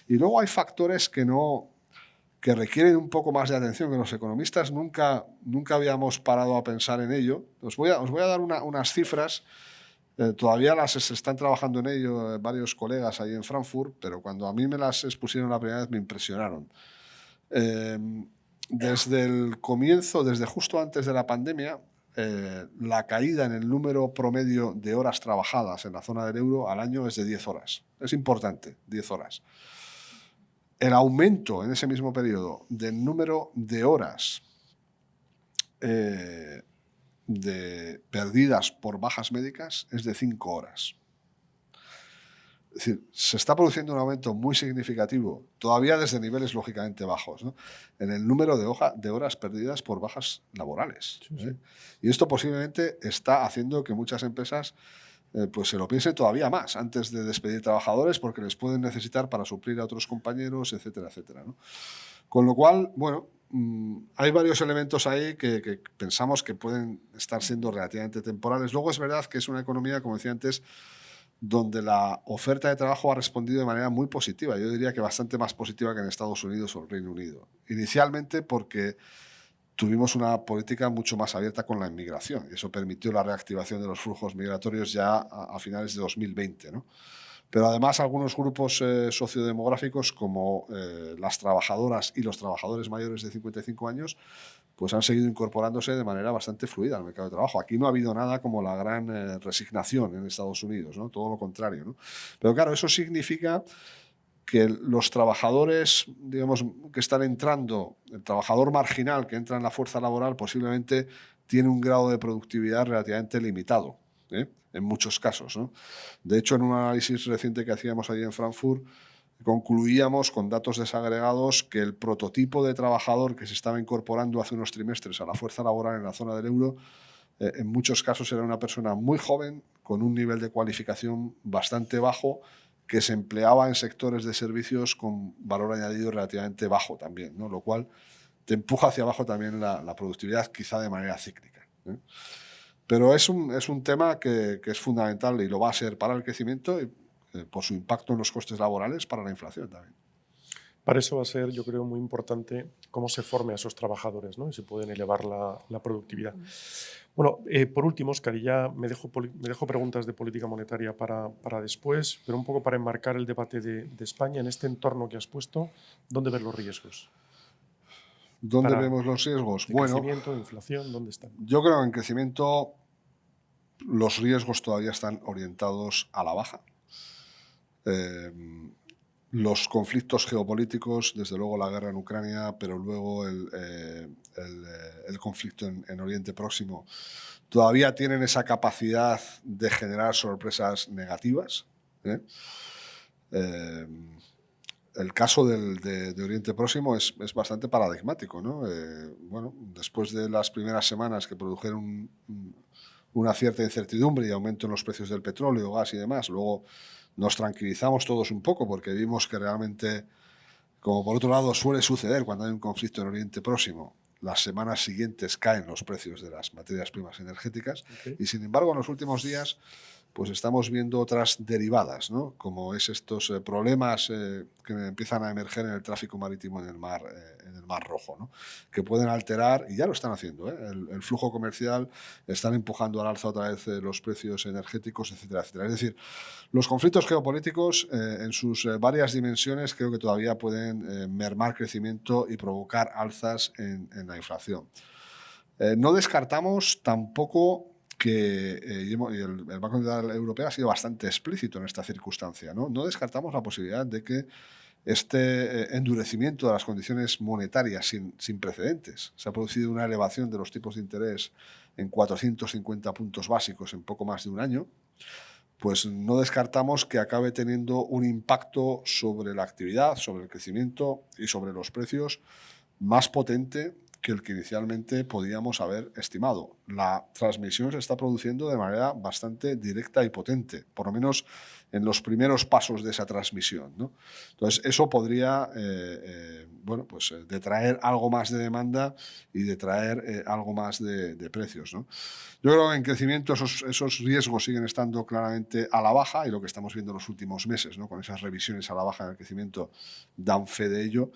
Y luego hay factores que requieren un poco más de atención, que los economistas nunca habíamos parado a pensar en ello. Os voy a dar unas cifras. Todavía se están trabajando en ello varios colegas ahí en Frankfurt, pero cuando a mí me las expusieron la primera vez me impresionaron. Desde el comienzo, desde justo antes de la pandemia, la caída en el número promedio de horas trabajadas en la zona del euro al año es de 10 horas. Es importante, 10 horas. El aumento en ese mismo periodo del número de horas perdidas por bajas médicas es de 5 horas. Es decir, se está produciendo un aumento muy significativo, todavía desde niveles lógicamente bajos, ¿no?, en el número de horas perdidas por bajas laborales. Sí. Y esto posiblemente está haciendo que muchas empresas pues se lo piensen todavía más antes de despedir trabajadores, porque les pueden necesitar para suplir a otros compañeros, etcétera, etcétera, ¿no? Con lo cual, bueno, hay varios elementos ahí que pensamos que pueden estar siendo relativamente temporales. Luego es verdad que es una economía, como decía antes, donde la oferta de trabajo ha respondido de manera muy positiva. Yo diría que bastante más positiva que en Estados Unidos o el Reino Unido. Inicialmente porque tuvimos una política mucho más abierta con la inmigración y eso permitió la reactivación de los flujos migratorios ya a finales de 2020, ¿no? Pero además algunos grupos sociodemográficos como las trabajadoras y los trabajadores mayores de 55 años pues han seguido incorporándose de manera bastante fluida al mercado de trabajo. Aquí no ha habido nada como la gran resignación en Estados Unidos, ¿no? Todo lo contrario, ¿no? Pero claro, eso significa que los trabajadores, digamos, que están entrando, el trabajador marginal que entra en la fuerza laboral posiblemente tiene un grado de productividad relativamente limitado, en muchos casos, ¿no? De hecho, en un análisis reciente que hacíamos allí en Frankfurt, concluíamos con datos desagregados que el prototipo de trabajador que se estaba incorporando hace unos trimestres a la fuerza laboral en la zona del euro, en muchos casos era una persona muy joven, con un nivel de cualificación bastante bajo, que se empleaba en sectores de servicios con valor añadido relativamente bajo también, ¿no? Lo cual te empuja hacia abajo también la productividad, quizá de manera cíclica, ¿eh? Pero es un tema que es fundamental y lo va a ser para el crecimiento y por su impacto en los costes laborales, para la inflación también. Para eso va a ser, yo creo, muy importante cómo se forme a esos trabajadores, ¿no? Y se pueden elevar la productividad. Bueno, por último, Óscar, y ya me dejo preguntas de política monetaria para después, pero un poco para enmarcar el debate de España en este entorno que has puesto, ¿dónde ves los riesgos? ¿Dónde vemos los riesgos? Bueno, crecimiento, de inflación, ¿dónde están? Yo creo que en crecimiento los riesgos todavía están orientados a la baja. Los conflictos geopolíticos, desde luego la guerra en Ucrania, pero luego el conflicto en Oriente Próximo, todavía tienen esa capacidad de generar sorpresas negativas, el caso de Oriente Próximo es bastante paradigmático, ¿no? Bueno, después de las primeras semanas que produjeron una cierta incertidumbre y aumento en los precios del petróleo, gas y demás, luego nos tranquilizamos todos un poco porque vimos que realmente, como por otro lado suele suceder cuando hay un conflicto en Oriente Próximo, las semanas siguientes caen los precios de las materias primas energéticas. Okay. Y sin embargo, en los últimos días pues estamos viendo otras derivadas, ¿no? Como es estos problemas que empiezan a emerger en el tráfico marítimo en el mar el Mar Rojo, ¿no? Que pueden alterar, y ya lo están haciendo, el flujo comercial, están empujando al alza otra vez los precios energéticos, etcétera, etcétera. Es decir, los conflictos geopolíticos en sus varias dimensiones creo que todavía pueden mermar crecimiento y provocar alzas en la inflación. No descartamos tampoco que el Banco Central Europeo ha sido bastante explícito en esta circunstancia, ¿no? No descartamos la posibilidad de que este endurecimiento de las condiciones monetarias sin precedentes. Se ha producido una elevación de los tipos de interés en 450 puntos básicos en poco más de un año. Pues no descartamos que acabe teniendo un impacto sobre la actividad, sobre el crecimiento y sobre los precios más potente que el que inicialmente podíamos haber estimado. La transmisión se está produciendo de manera bastante directa y potente, por lo menos en los primeros pasos de esa transmisión, ¿no? Entonces, eso podría detraer algo más de demanda y detraer algo más de precios, ¿no? Yo creo que en crecimiento esos riesgos siguen estando claramente a la baja, y lo que estamos viendo en los últimos meses, ¿no? Con esas revisiones a la baja en el crecimiento dan fe de ello.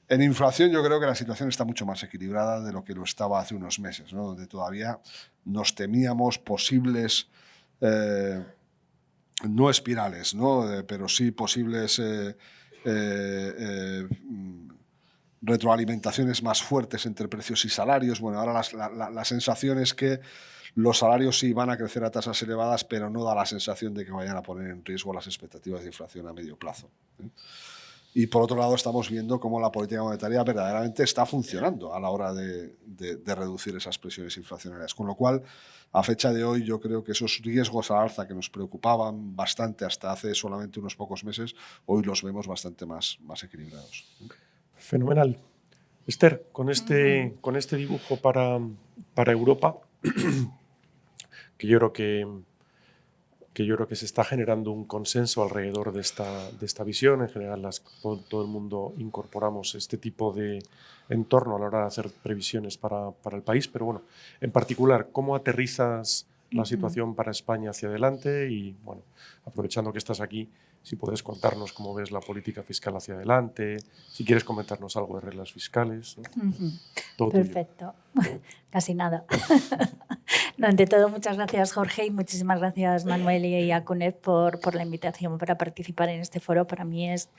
En inflación yo creo que la situación está mucho más equilibrada de lo que lo estaba hace unos meses, ¿no? Donde todavía nos temíamos posibles, no espirales, ¿no? Pero sí posibles retroalimentaciones más fuertes entre precios y salarios. Bueno, ahora la sensación es que los salarios sí van a crecer a tasas elevadas, pero no da la sensación de que vayan a poner en riesgo las expectativas de inflación a medio plazo, ¿eh? Y por otro lado estamos viendo cómo la política monetaria verdaderamente está funcionando a la hora de reducir esas presiones inflacionarias. Con lo cual, a fecha de hoy, yo creo que esos riesgos al alza que nos preocupaban bastante hasta hace solamente unos pocos meses, hoy los vemos bastante más equilibrados. Fenomenal. Esther, con este dibujo para Europa, que yo creo que se está generando un consenso alrededor de esta visión. En general, todo el mundo incorporamos este tipo de entorno a la hora de hacer previsiones para el país. Pero bueno, en particular, ¿cómo aterrizas la situación para España hacia adelante? Y bueno, aprovechando que estás aquí, si puedes contarnos cómo ves la política fiscal hacia adelante, si quieres comentarnos algo de reglas fiscales, ¿no? Todo perfecto, casi nada. No, ante todo, muchas gracias, Jorge, y muchísimas gracias, Manuel y a CUNED por la invitación para participar en este foro. Para mí es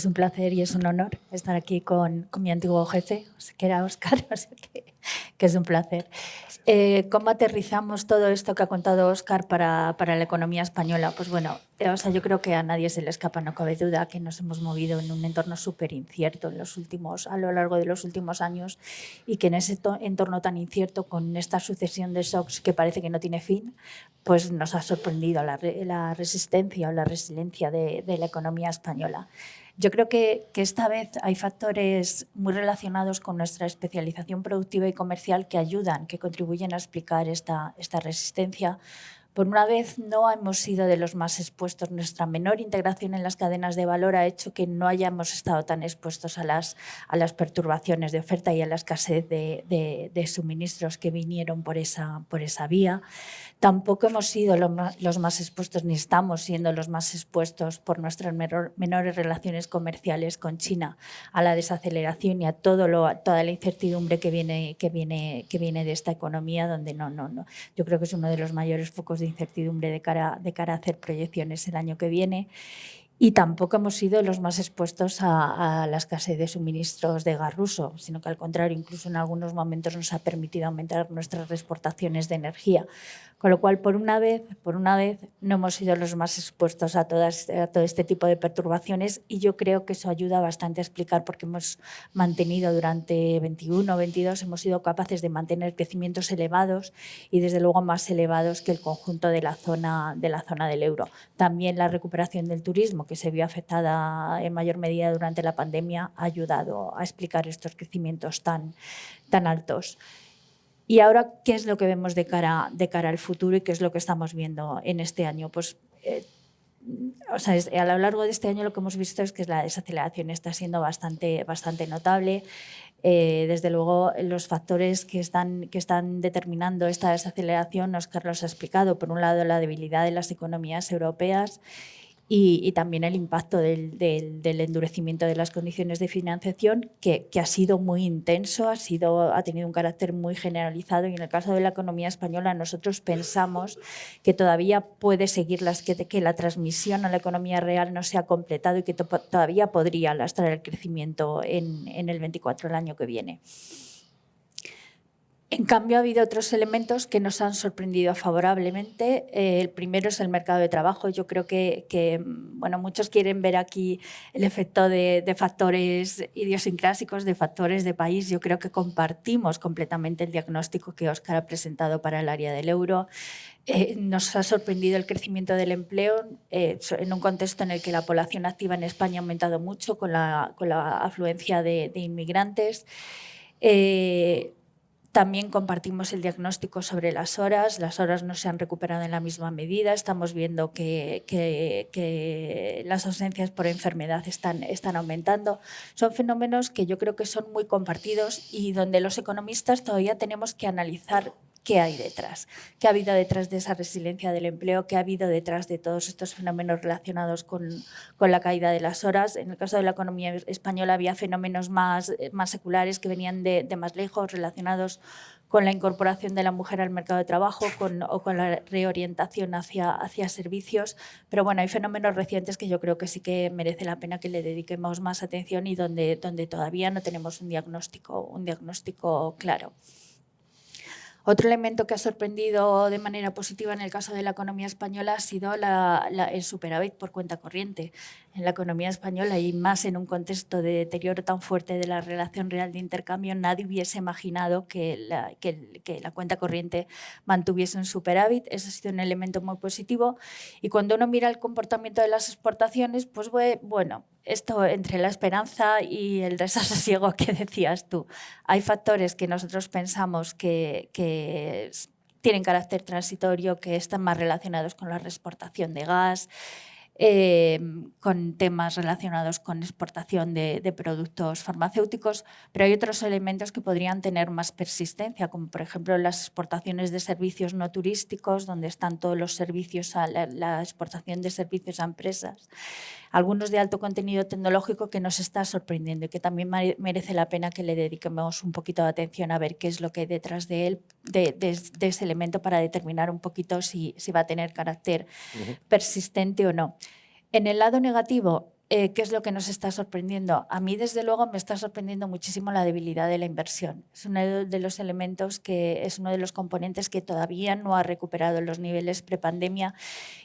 un placer y es un honor estar aquí con mi antiguo jefe, que era Óscar, o sea que es un placer. ¿Cómo aterrizamos todo esto que ha contado Óscar para la economía española? Pues bueno, yo creo que a nadie se le escapa, no cabe duda, que nos hemos movido en un entorno súper incierto a lo largo de los últimos años, y que en ese entorno tan incierto, con esta sucesión de shocks que parece que no tiene fin, pues nos ha sorprendido la resistencia o la resiliencia de la economía española. Yo creo que esta vez hay factores muy relacionados con nuestra especialización productiva y comercial que ayudan, que contribuyen a explicar esta resistencia. Por una vez, no hemos sido de los más expuestos. Nuestra menor integración en las cadenas de valor ha hecho que no hayamos estado tan expuestos a las perturbaciones de oferta y a la escasez de suministros que vinieron por esa vía. Tampoco hemos sido los más expuestos, ni estamos siendo los más expuestos por nuestras menores relaciones comerciales con China a la desaceleración y a toda la incertidumbre que viene de esta economía, donde no. Yo creo que es uno de los mayores focos de incertidumbre de cara a hacer proyecciones el año que viene. Y tampoco hemos sido los más expuestos a la escasez de suministros de gas ruso, sino que al contrario, incluso en algunos momentos nos ha permitido aumentar nuestras exportaciones de energía. Con lo cual, por una vez, no hemos sido los más expuestos a todo este tipo de perturbaciones, y yo creo que eso ayuda bastante a explicar por qué hemos mantenido durante 21 o 22, hemos sido capaces de mantener crecimientos elevados, y desde luego más elevados que el conjunto de la zona del euro. También la recuperación del turismo, que se vio afectada en mayor medida durante la pandemia, ha ayudado a explicar estos crecimientos tan altos. Y ahora, ¿qué es lo que vemos de cara al futuro y qué es lo que estamos viendo en este año? Pues a lo largo de este año lo que hemos visto es que la desaceleración está siendo bastante notable. Desde luego, los factores que están determinando esta desaceleración, Óscar los ha explicado. Por un lado, la debilidad de las economías europeas, y también el impacto del endurecimiento de las condiciones de financiación, que ha sido muy intenso, ha tenido un carácter muy generalizado, y en el caso de la economía española nosotros pensamos que todavía puede seguir que la transmisión a la economía real no se ha completado y que todavía podría lastrar el crecimiento en el 24, el año que viene. En cambio, ha habido otros elementos que nos han sorprendido favorablemente. El primero es el mercado de trabajo. Yo creo que bueno, muchos quieren ver aquí el efecto de factores idiosincrásicos, de factores de país. Yo creo que compartimos completamente el diagnóstico que Óscar ha presentado para el área del euro. Nos ha sorprendido el crecimiento del empleo en un contexto en el que la población activa en España ha aumentado mucho con la afluencia de inmigrantes. También compartimos el diagnóstico sobre las horas. Las horas no se han recuperado en la misma medida. Estamos viendo que las ausencias por enfermedad están aumentando. Son fenómenos que yo creo que son muy compartidos y donde los economistas todavía tenemos que analizar qué hay detrás, qué ha habido detrás de esa resiliencia del empleo, qué ha habido detrás de todos estos fenómenos relacionados con la caída de las horas. En el caso de la economía española había fenómenos más seculares que venían de más lejos, relacionados con la incorporación de la mujer al mercado de trabajo o con la reorientación hacia servicios. Pero bueno, hay fenómenos recientes que yo creo que sí que merece la pena que le dediquemos más atención y donde todavía no tenemos un diagnóstico claro. Otro elemento que ha sorprendido de manera positiva en el caso de la economía española ha sido el superávit por cuenta corriente. En la economía española, y más en un contexto de deterioro tan fuerte de la relación real de intercambio, nadie hubiese imaginado que la cuenta corriente mantuviese un superávit. Ese ha sido un elemento muy positivo. Y cuando uno mira el comportamiento de las exportaciones, pues bueno, esto entre la esperanza y el desasosiego que decías tú. Hay factores que nosotros pensamos que tienen carácter transitorio, que están más relacionados con la reexportación de gas, con temas relacionados con exportación de productos farmacéuticos, pero hay otros elementos que podrían tener más persistencia, como por ejemplo las exportaciones de servicios no turísticos, donde están todos los servicios, la exportación de servicios a empresas, algunos de alto contenido tecnológico, que nos está sorprendiendo y que también merece la pena que le dediquemos un poquito de atención a ver qué es lo que hay detrás de él, de ese elemento, para determinar un poquito si va a tener carácter persistente o no. En el lado negativo, ¿qué es lo que nos está sorprendiendo? A mí, desde luego, me está sorprendiendo muchísimo la debilidad de la inversión. Es uno de los elementos es uno de los componentes que todavía no ha recuperado los niveles prepandemia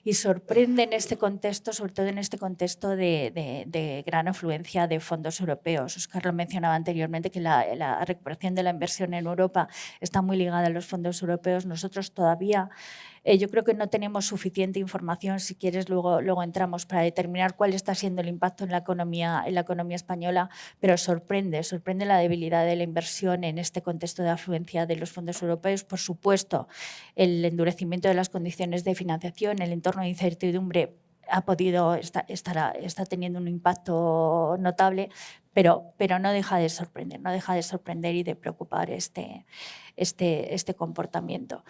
y sorprende en este contexto, sobre todo en este contexto de gran afluencia de fondos europeos. Óscar lo mencionaba anteriormente, que la recuperación de la inversión en Europa está muy ligada a los fondos europeos. Nosotros todavía yo creo que no tenemos suficiente información, si quieres luego entramos, para determinar cuál está siendo el impacto en la economía española, pero sorprende la debilidad de la inversión en este contexto de afluencia de los fondos europeos. Por supuesto, el endurecimiento de las condiciones de financiación, el entorno de incertidumbre está teniendo un impacto notable, pero no deja de sorprender y de preocupar este comportamiento.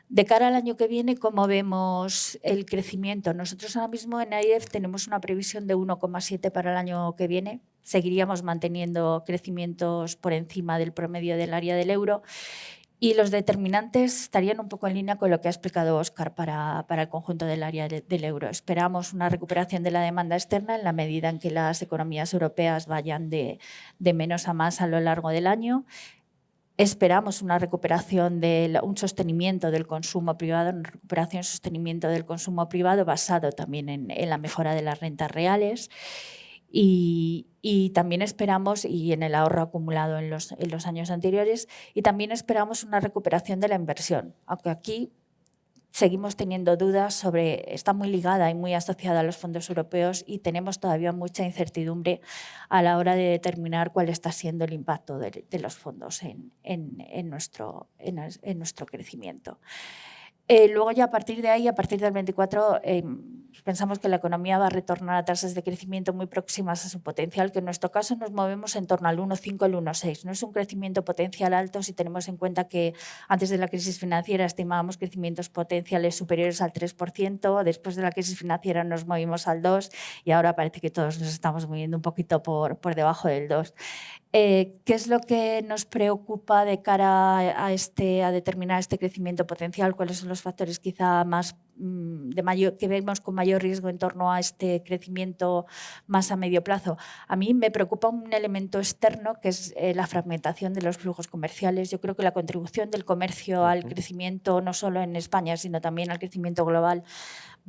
De cara al año que viene, ¿cómo vemos el crecimiento? Nosotros ahora mismo en AIF tenemos una previsión de 1,7 para el año que viene. Seguiríamos manteniendo crecimientos por encima del promedio del área del euro. Y los determinantes estarían un poco en línea con lo que ha explicado Óscar para el conjunto del área del euro. Esperamos una recuperación de la demanda externa en la medida en que las economías europeas vayan de menos a más a lo largo del año. Esperamos una recuperación, un sostenimiento del consumo privado, sostenimiento del consumo privado basado también en la mejora de las rentas reales. Y también esperamos, y en el ahorro acumulado en los años anteriores, y también esperamos una recuperación de la inversión, aunque aquí seguimos teniendo dudas está muy ligada y muy asociada a los fondos europeos, y tenemos todavía mucha incertidumbre a la hora de determinar cuál está siendo el impacto de los fondos en nuestro crecimiento. Luego ya a partir de ahí, a partir del 24, pensamos que la economía va a retornar a tasas de crecimiento muy próximas a su potencial, que en nuestro caso nos movemos en torno al 1,5 al 1,6. No es un crecimiento potencial alto si tenemos en cuenta que antes de la crisis financiera estimábamos crecimientos potenciales superiores al 3%, después de la crisis financiera nos movimos al 2% y ahora parece que todos nos estamos moviendo un poquito por debajo del 2%. ¿Qué es lo que nos preocupa de cara a determinar este crecimiento potencial? ¿Cuáles son los factores quizá más que vemos con mayor riesgo en torno a este crecimiento más a medio plazo? A mí me preocupa un elemento externo que es la fragmentación de los flujos comerciales. Yo creo que la contribución del comercio al crecimiento, no solo en España, sino también al crecimiento global,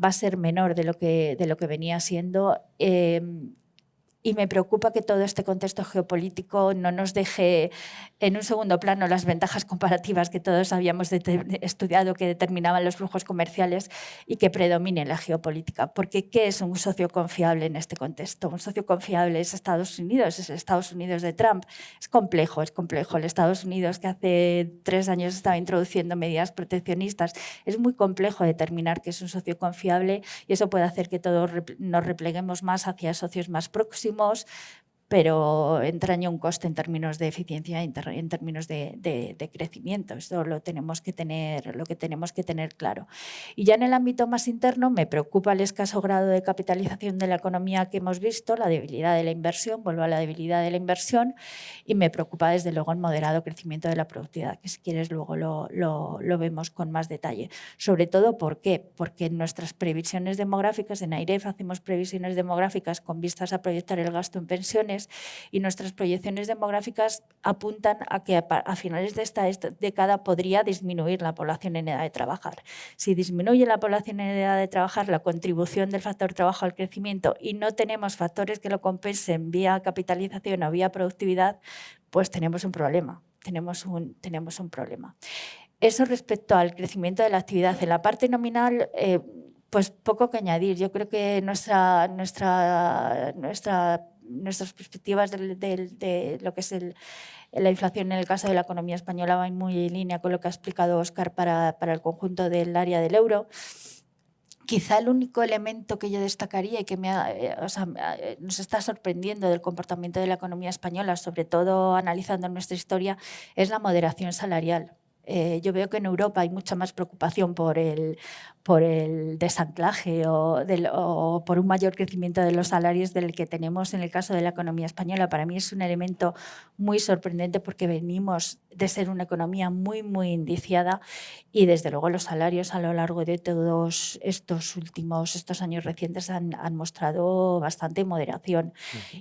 va a ser menor de lo que venía siendo. Y me preocupa que todo este contexto geopolítico no nos deje en un segundo plano las ventajas comparativas que todos habíamos estudiado que determinaban los flujos comerciales y que predomine la geopolítica. Porque ¿qué es un socio confiable en este contexto? Un socio confiable es Estados Unidos, es el Estados Unidos de Trump. Es complejo, es complejo. El Estados Unidos que hace 3 años estaba introduciendo medidas proteccionistas. Es muy complejo determinar qué es un socio confiable y eso puede hacer que todos nos repleguemos más hacia socios más próximos, pero entraña un coste en términos de eficiencia, en términos de crecimiento. Esto lo tenemos que tener claro. Y ya en el ámbito más interno me preocupa el escaso grado de capitalización de la economía que hemos visto, la debilidad de la inversión, vuelvo a la debilidad de la inversión, y me preocupa desde luego el moderado crecimiento de la productividad, que si quieres luego lo vemos con más detalle. Sobre todo, ¿por qué? Porque en nuestras previsiones demográficas, en AIREF hacemos previsiones demográficas con vistas a proyectar el gasto en pensiones, y nuestras proyecciones demográficas apuntan a que a finales de esta década podría disminuir la población en edad de trabajar. Si disminuye la población en edad de trabajar, la contribución del factor trabajo al crecimiento y no tenemos factores que lo compensen vía capitalización o vía productividad, pues tenemos un problema. Tenemos un problema. Eso respecto al crecimiento de la actividad. En la parte nominal, pues poco que añadir. Yo creo que nuestras perspectivas de lo que es la inflación en el caso de la economía española van muy en línea con lo que ha explicado Óscar para el conjunto del área del euro. Quizá el único elemento que yo destacaría y que nos está sorprendiendo del comportamiento de la economía española, sobre todo analizando nuestra historia, es la moderación salarial. Yo veo que en Europa hay mucha más preocupación por el desanclaje o por un mayor crecimiento de los salarios del que tenemos en el caso de la economía española. Para mí es un elemento muy sorprendente porque venimos de ser una economía muy, muy indiciada y desde luego los salarios a lo largo de todos estos años recientes han mostrado bastante moderación.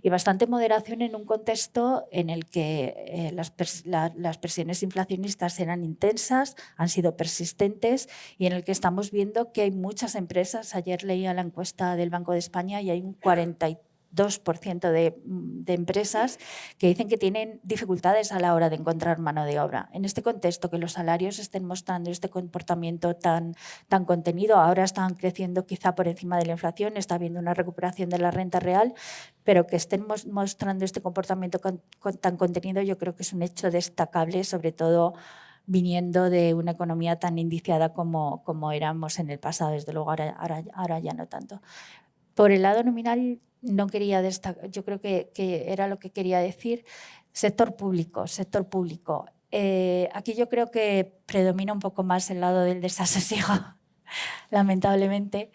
Y bastante moderación en un contexto en el que las presiones inflacionistas eran intensas, han sido persistentes y en el que estamos viendo que hay muchas empresas. Ayer leía la encuesta del Banco de España y hay un 42% de empresas que dicen que tienen dificultades a la hora de encontrar mano de obra. En este contexto, que los salarios estén mostrando este comportamiento tan contenido, ahora están creciendo quizá por encima de la inflación, está habiendo una recuperación de la renta real, pero que estén mostrando este comportamiento tan contenido, yo creo que es un hecho destacable, sobre todo viniendo de una economía tan indiciada como éramos en el pasado. Desde luego ahora ya no tanto. Por el lado nominal no quería destacar, yo creo que era lo que quería decir. Sector público. Aquí yo creo que predomina un poco más el lado del desasosiego, lamentablemente.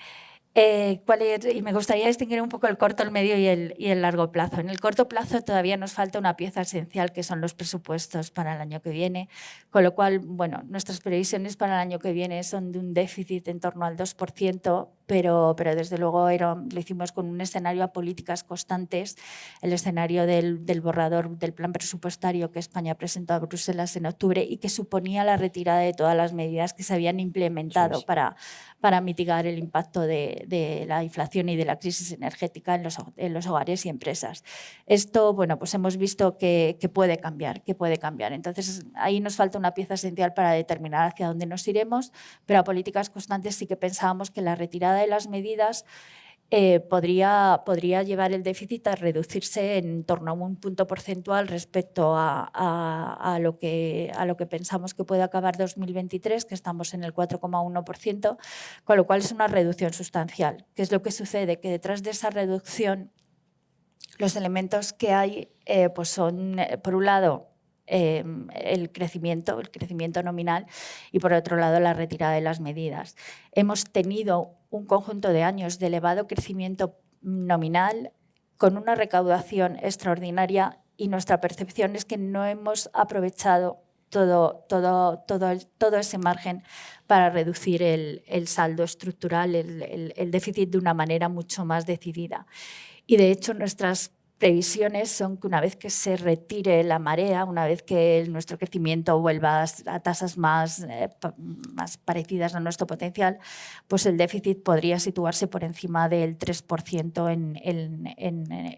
Y me gustaría distinguir un poco el corto, el medio y el largo plazo. En el corto plazo todavía nos falta una pieza esencial que son los presupuestos para el año que viene, con lo cual, bueno, nuestras previsiones para el año que viene son de un déficit en torno al 2%, pero desde luego lo hicimos con un escenario a políticas constantes, el escenario del borrador del plan presupuestario que España presentó a Bruselas en octubre y que suponía la retirada de todas las medidas que se habían implementado para mitigar el impacto de la inflación y de la crisis energética en los hogares y empresas. Esto, bueno, pues hemos visto que puede cambiar, Entonces, ahí nos falta una pieza esencial para determinar hacia dónde nos iremos, pero a políticas constantes sí que pensábamos que la retirada de las medidas podría llevar el déficit a reducirse en torno a un punto porcentual respecto a lo que pensamos que puede acabar 2023, que estamos en el 4,1%, con lo cual es una reducción sustancial. ¿Qué es lo que sucede? Que detrás de esa reducción los elementos que hay pues son, por un lado, el crecimiento nominal y, por otro lado, la retirada de las medidas. Hemos tenido un conjunto de años de elevado crecimiento nominal con una recaudación extraordinaria y nuestra percepción es que no hemos aprovechado todo ese margen para reducir el saldo estructural, el déficit de una manera mucho más decidida. Y, de hecho, nuestras previsiones son que una vez que se retire la marea, una vez que nuestro crecimiento vuelva a tasas más parecidas a nuestro potencial, pues el déficit podría situarse por encima del 3%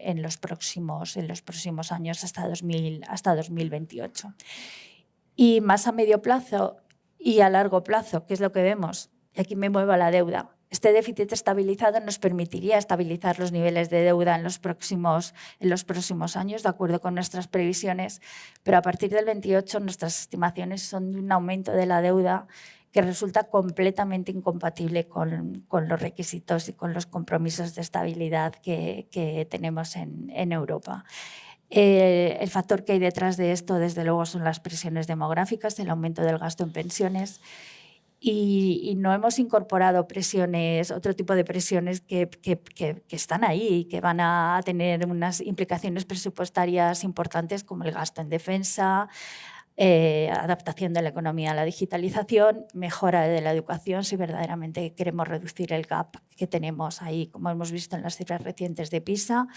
en los próximos años hasta 2028. Y más a medio plazo y a largo plazo, ¿qué es lo que vemos? Y aquí me muevo a la deuda. Este déficit estabilizado nos permitiría estabilizar los niveles de deuda en los próximos años, de acuerdo con nuestras previsiones, pero a partir del 28 nuestras estimaciones son de un aumento de la deuda que resulta completamente incompatible con los requisitos y con los compromisos de estabilidad que tenemos en Europa. El factor que hay detrás de esto, desde luego, son las presiones demográficas, el aumento del gasto en pensiones. Y no hemos incorporado otro tipo de presiones que están ahí y que van a tener unas implicaciones presupuestarias importantes, como el gasto en defensa, adaptación de la economía a la digitalización, mejora de la educación, si verdaderamente queremos reducir el gap que tenemos ahí, como hemos visto en las cifras recientes de PISA,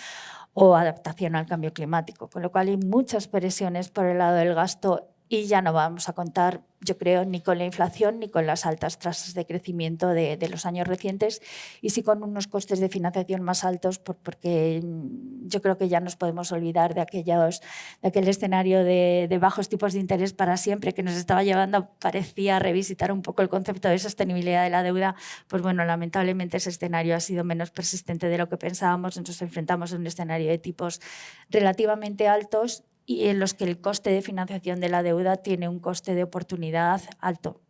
o adaptación al cambio climático. Con lo cual hay muchas presiones por el lado del gasto y ya no vamos a contar, yo creo, ni con la inflación ni con las altas tasas de crecimiento de los años recientes, y sí con unos costes de financiación más altos, porque yo creo que ya nos podemos olvidar de aquel escenario de bajos tipos de interés para siempre, que nos estaba llevando, parecía, a revisitar un poco el concepto de sostenibilidad de la deuda. Pues bueno, lamentablemente ese escenario ha sido menos persistente de lo que pensábamos. Nos enfrentamos a un escenario de tipos relativamente altos y en los que el coste de financiación de la deuda tiene un coste de oportunidad alto,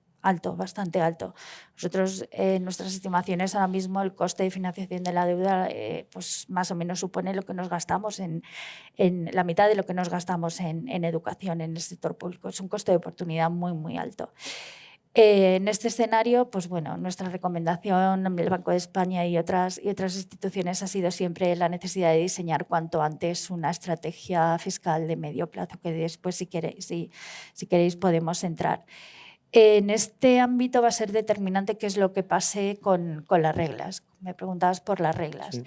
bastante alto. Nosotros, en nuestras estimaciones, ahora mismo el coste de financiación de la deuda pues más o menos supone lo que nos gastamos en la mitad de lo que nos gastamos en educación en el sector público. Es un coste de oportunidad muy, muy alto. En este escenario, pues bueno, nuestra recomendación, el Banco de España y otras instituciones, ha sido siempre la necesidad de diseñar cuanto antes una estrategia fiscal de medio plazo, que después, si queréis podemos entrar. En este ámbito va a ser determinante qué es lo que pase con las reglas. Me preguntabas por las reglas. Sí.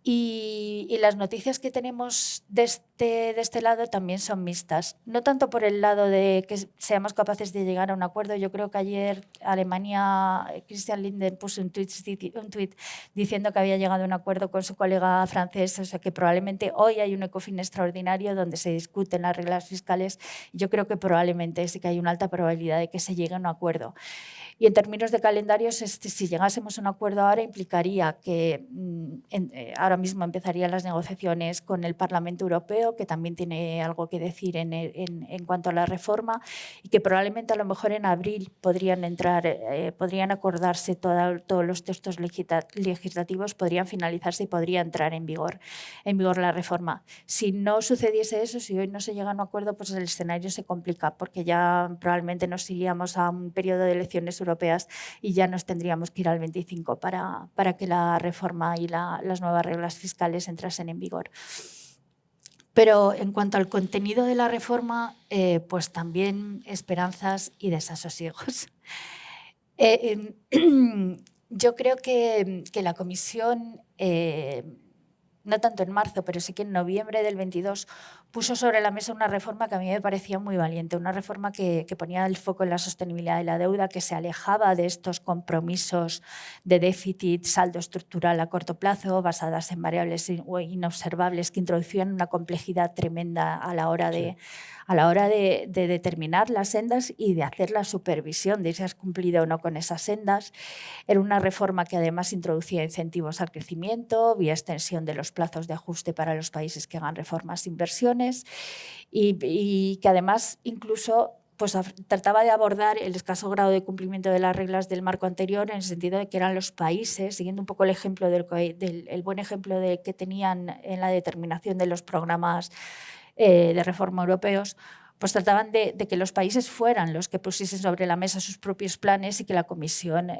Y las noticias que tenemos de este lado también son mixtas. No tanto por el lado de que seamos capaces de llegar a un acuerdo. Yo creo que ayer Alemania, Christian Lindner puso un tuit diciendo que había llegado a un acuerdo con su colega francés. O sea que probablemente hoy hay un Ecofin extraordinario donde se discuten las reglas fiscales. Yo creo que probablemente sí que hay una alta probabilidad de que se llegue a un acuerdo. Y en términos de calendarios, si llegásemos a un acuerdo ahora, implicaría que ahora mismo empezarían las negociaciones con el Parlamento Europeo, que también tiene algo que decir en cuanto a la reforma, y que probablemente a lo mejor en abril podrían acordarse todos los textos legislativos, podrían finalizarse y podría entrar en vigor la reforma. Si no sucediese eso, si hoy no se llega a un acuerdo, pues el escenario se complica, porque ya probablemente nos iríamos a un periodo de elecciones europeas y ya nos tendríamos que ir al 25 para que la reforma y las nuevas reglas fiscales entrasen en vigor. Pero en cuanto al contenido de la reforma, pues también esperanzas y desasosiegos. Yo creo que la Comisión no tanto en marzo, pero sí que en noviembre del 22 puso sobre la mesa una reforma que a mí me parecía muy valiente, una reforma que ponía el foco en la sostenibilidad de la deuda, que se alejaba de estos compromisos de déficit, saldo estructural a corto plazo, basadas en variables inobservables que introducían una complejidad tremenda a la hora de determinar las sendas y de hacer la supervisión de si has cumplido o no con esas sendas. Era una reforma que además introducía incentivos al crecimiento, vía extensión de los plazos de ajuste para los países que hagan reformas e inversiones y que además incluso pues, trataba de abordar el escaso grado de cumplimiento de las reglas del marco anterior, en el sentido de que eran los países, siguiendo un poco el ejemplo el buen ejemplo que tenían en la determinación de los programas de reforma europeos, pues trataban de que los países fueran los que pusiesen sobre la mesa sus propios planes y que la Comisión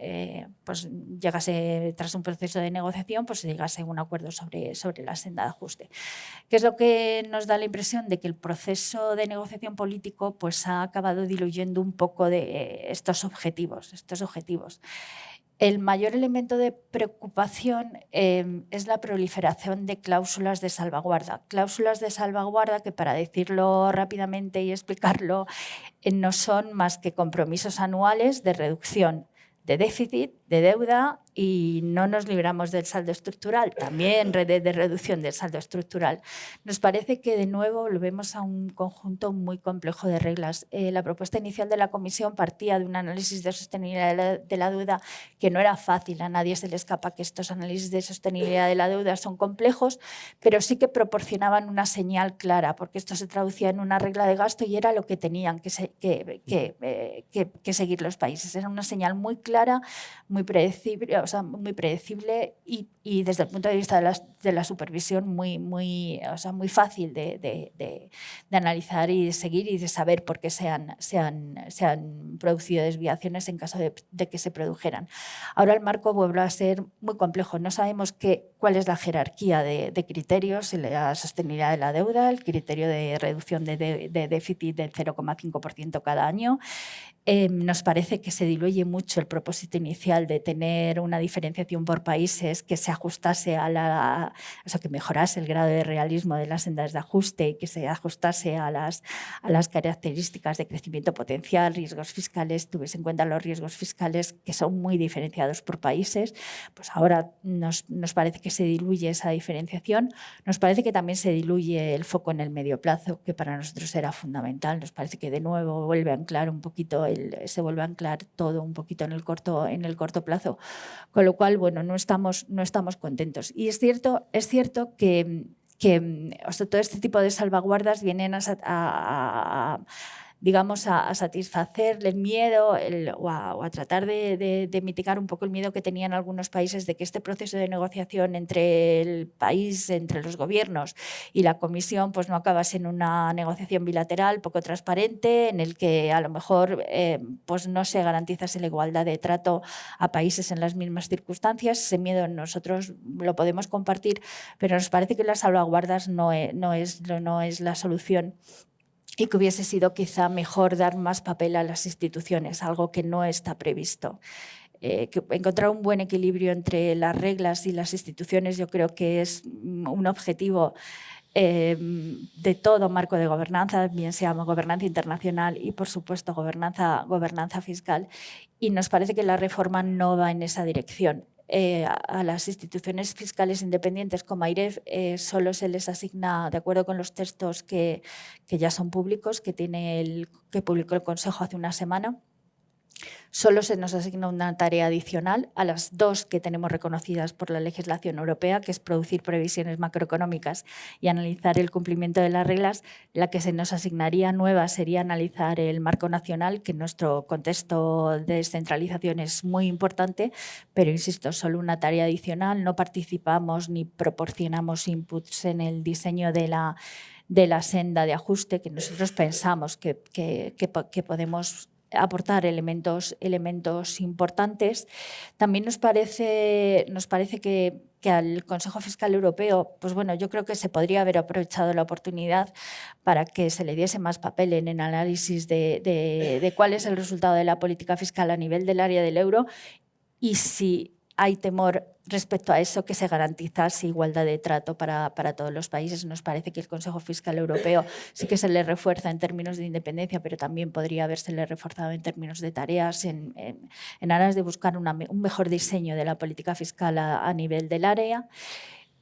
pues llegase, tras un proceso de negociación, pues llegase a un acuerdo sobre la senda de ajuste. Que es lo que nos da la impresión de que el proceso de negociación político pues ha acabado diluyendo un poco de estos objetivos. El mayor elemento de preocupación es la proliferación de cláusulas de salvaguarda. Cláusulas de salvaguarda que, para decirlo rápidamente y explicarlo, no son más que compromisos anuales de reducción de déficit, de deuda, y no nos libramos del saldo estructural, también de reducción del saldo estructural. Nos parece que de nuevo volvemos a un conjunto muy complejo de reglas. La propuesta inicial de la Comisión partía de un análisis de sostenibilidad de la deuda que no era fácil. A nadie se le escapa que estos análisis de sostenibilidad de la deuda son complejos, pero sí que proporcionaban una señal clara, porque esto se traducía en una regla de gasto y era lo que tenían que seguir los países. Era una señal muy clara, muy predecible, y desde el punto de vista de la supervisión muy fácil de analizar y de seguir y de saber por qué se han producido desviaciones en caso de que se produjeran. Ahora el marco vuelve a ser muy complejo. No sabemos cuál es la jerarquía de criterios, la sostenibilidad de la deuda, el criterio de reducción de déficit del 0,5% cada año. Nos parece que se diluye mucho el propósito inicial de tener una diferenciación por países que se ajustase que mejorase el grado de realismo de las sendas de ajuste y que se ajustase a las características de crecimiento potencial, riesgos fiscales, tuviese en cuenta los riesgos fiscales que son muy diferenciados por países. Pues ahora nos parece que se diluye esa diferenciación. Nos parece que también se diluye el foco en el medio plazo, que para nosotros era fundamental. Nos parece que de nuevo vuelve a anclar un poquito se vuelve a anclar todo un poquito en el corto plazo, con lo cual no estamos contentos. Y es cierto que todo este tipo de salvaguardas vienen a satisfacer el miedo o a tratar de mitigar un poco el miedo que tenían algunos países de que este proceso de negociación entre el país, entre los gobiernos y la Comisión, pues no acabase en una negociación bilateral poco transparente, en el que a lo mejor pues no se garantizase la igualdad de trato a países en las mismas circunstancias. Ese miedo nosotros lo podemos compartir, pero nos parece que las salvaguardas no es la solución, y que hubiese sido quizá mejor dar más papel a las instituciones, algo que no está previsto. Que encontrar un buen equilibrio entre las reglas y las instituciones yo creo que es un objetivo de todo marco de gobernanza, bien sea gobernanza internacional y, por supuesto, gobernanza fiscal. Y nos parece que la reforma no va en esa dirección. A las instituciones fiscales independientes como AIREF solo se les asigna, de acuerdo con los textos que ya son públicos, que publicó el Consejo hace una semana, solo se nos asigna una tarea adicional a las dos que tenemos reconocidas por la legislación europea, que es producir previsiones macroeconómicas y analizar el cumplimiento de las reglas. La que se nos asignaría nueva sería analizar el marco nacional, que en nuestro contexto de descentralización es muy importante, pero insisto, solo una tarea adicional. No participamos ni proporcionamos inputs en el diseño de la senda de ajuste, que nosotros pensamos que podemos aportar elementos importantes. También nos parece que al Consejo Fiscal Europeo, pues yo creo que se podría haber aprovechado la oportunidad para que se le diese más papel en el análisis de cuál es el resultado de la política fiscal a nivel del área del euro, y si hay temor respecto a eso, que se garantizase igualdad de trato para todos los países. Nos parece que el Consejo Fiscal Europeo sí que se le refuerza en términos de independencia, pero también podría habérsele reforzado en términos de tareas, en aras de buscar un mejor diseño de la política fiscal a nivel del área.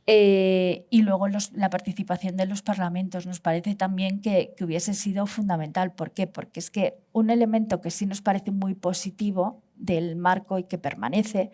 Y luego la participación de los parlamentos nos parece también que hubiese sido fundamental. ¿Por qué? Porque es que un elemento que sí nos parece muy positivo del marco y que permanece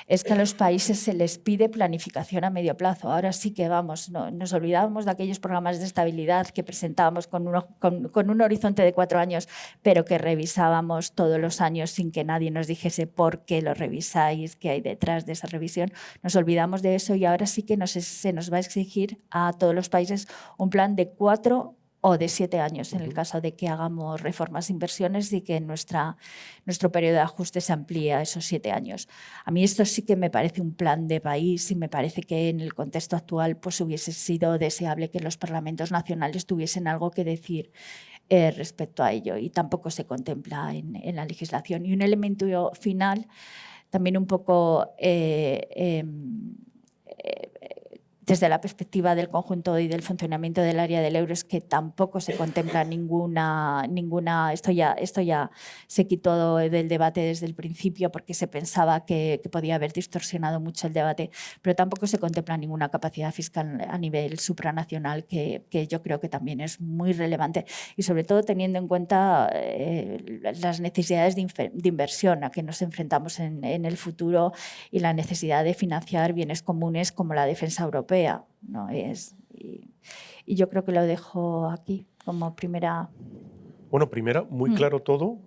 es que a los países se les pide planificación a medio plazo. Ahora sí que nos olvidábamos de aquellos programas de estabilidad que presentábamos con un horizonte de 4 años, pero que revisábamos todos los años sin que nadie nos dijese por qué lo revisáis, qué hay detrás de esa revisión. Nos olvidamos de eso y ahora sí que se nos va a exigir a todos los países un plan de 4 o de 7 años, en el caso de que hagamos reformas e inversiones y que nuestro periodo de ajuste se amplíe a esos 7 años. A mí esto sí que me parece un plan de país y me parece que en el contexto actual pues, hubiese sido deseable que los parlamentos nacionales tuviesen algo que decir respecto a ello, y tampoco se contempla en la legislación. Y un elemento final, también un poco desde la perspectiva del conjunto y del funcionamiento del área del euro, es que tampoco se contempla ninguna esto ya se quitó del debate desde el principio porque se pensaba que podía haber distorsionado mucho el debate, pero tampoco se contempla ninguna capacidad fiscal a nivel supranacional que yo creo que también es muy relevante, y sobre todo teniendo en cuenta las necesidades de inversión a que nos enfrentamos en el futuro y la necesidad de financiar bienes comunes como la defensa europea. ¿No? Y yo creo que lo dejo aquí como primera. Bueno, primera, muy claro todo.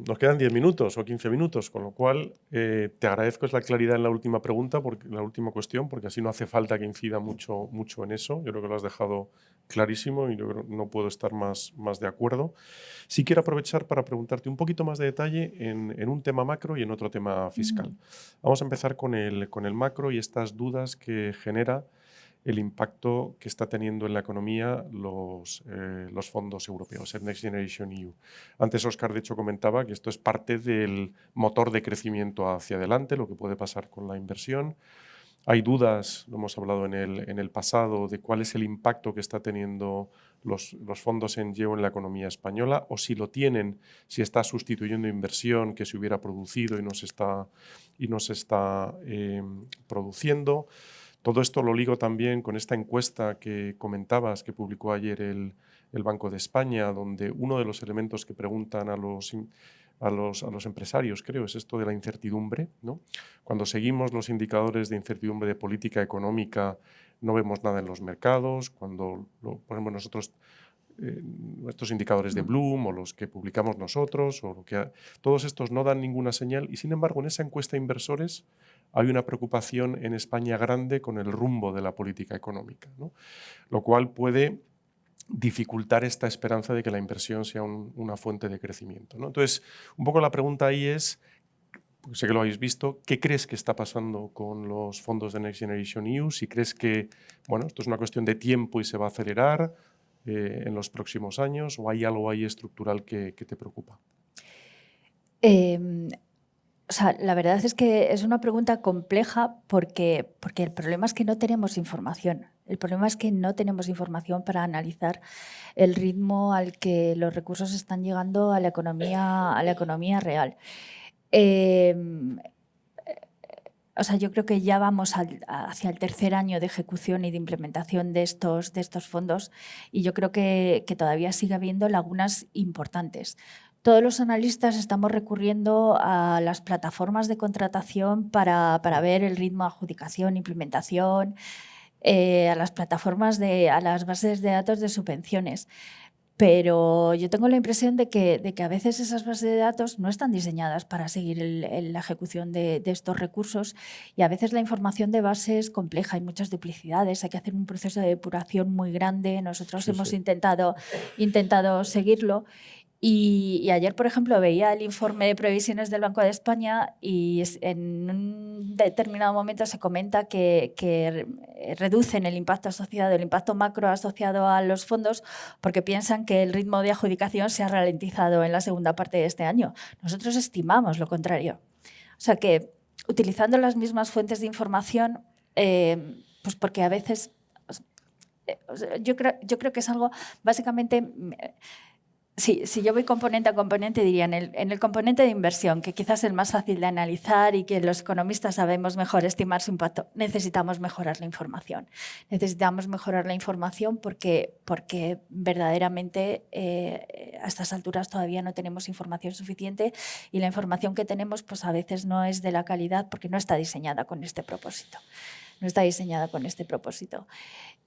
Nos quedan 10 minutos o 15 minutos, con lo cual te agradezco la claridad en la última pregunta, la última cuestión, porque así no hace falta que incida mucho en eso. Yo creo que lo has dejado clarísimo y yo creo que no puedo estar más de acuerdo. Sí quiero aprovechar para preguntarte un poquito más de detalle en un tema macro y en otro tema fiscal. Vamos a empezar con el macro y estas dudas que genera el impacto que está teniendo en la economía los fondos europeos, el Next Generation EU. Antes Óscar, de hecho, comentaba que esto es parte del motor de crecimiento hacia adelante, lo que puede pasar con la inversión. Hay dudas, lo hemos hablado en el pasado, de cuál es el impacto que está teniendo los fondos en GEO en la economía española, o si lo tienen, si está sustituyendo inversión que se hubiera producido y no se está produciendo. Todo esto lo ligo también con esta encuesta que comentabas, que publicó ayer el Banco de España, donde uno de los elementos que preguntan a los empresarios, creo, es esto de la incertidumbre, ¿no? Cuando seguimos los indicadores de incertidumbre de política económica, no vemos nada en los mercados. Cuando ponemos nosotros estos indicadores de Bloom o los que publicamos nosotros, todos estos no dan ninguna señal, y sin embargo en esa encuesta de inversores hay una preocupación en España grande con el rumbo de la política económica, ¿no? Lo cual puede dificultar esta esperanza de que la inversión sea una fuente de crecimiento, ¿no? Entonces, un poco la pregunta ahí es, porque sé que lo habéis visto, ¿qué crees que está pasando con los fondos de Next Generation EU? Si crees que esto es una cuestión de tiempo y se va a acelerar en los próximos años, o hay algo ahí estructural que te preocupa. La verdad es que es una pregunta compleja porque el problema es que no tenemos información. El problema es que no tenemos información para analizar el ritmo al que los recursos están llegando a la economía real. Yo creo que ya vamos hacia el tercer año de ejecución y de implementación de estos fondos, y yo creo que todavía sigue habiendo lagunas importantes. Todos los analistas estamos recurriendo a las plataformas de contratación para ver el ritmo de adjudicación, implementación, a las plataformas, a las bases de datos de subvenciones. Pero yo tengo la impresión de que a veces esas bases de datos no están diseñadas para seguir la ejecución de estos recursos, y a veces la información de base es compleja, hay muchas duplicidades, hay que hacer un proceso de depuración muy grande. Nosotros hemos intentado seguirlo. Y ayer, por ejemplo, veía el informe de previsiones del Banco de España y en un determinado momento se comenta que reducen el impacto macro asociado a los fondos porque piensan que el ritmo de adjudicación se ha ralentizado en la segunda parte de este año. Nosotros estimamos lo contrario. O sea que utilizando las mismas fuentes de información, pues porque a veces yo creo que es algo básicamente. Si yo voy componente a componente, diría en el componente de inversión, que quizás es el más fácil de analizar y que los economistas sabemos mejor estimar su impacto, necesitamos mejorar la información. Necesitamos mejorar la información porque verdaderamente a estas alturas todavía no tenemos información suficiente y la información que tenemos pues a veces no es de la calidad porque no está diseñada con este propósito. No está diseñada con este propósito.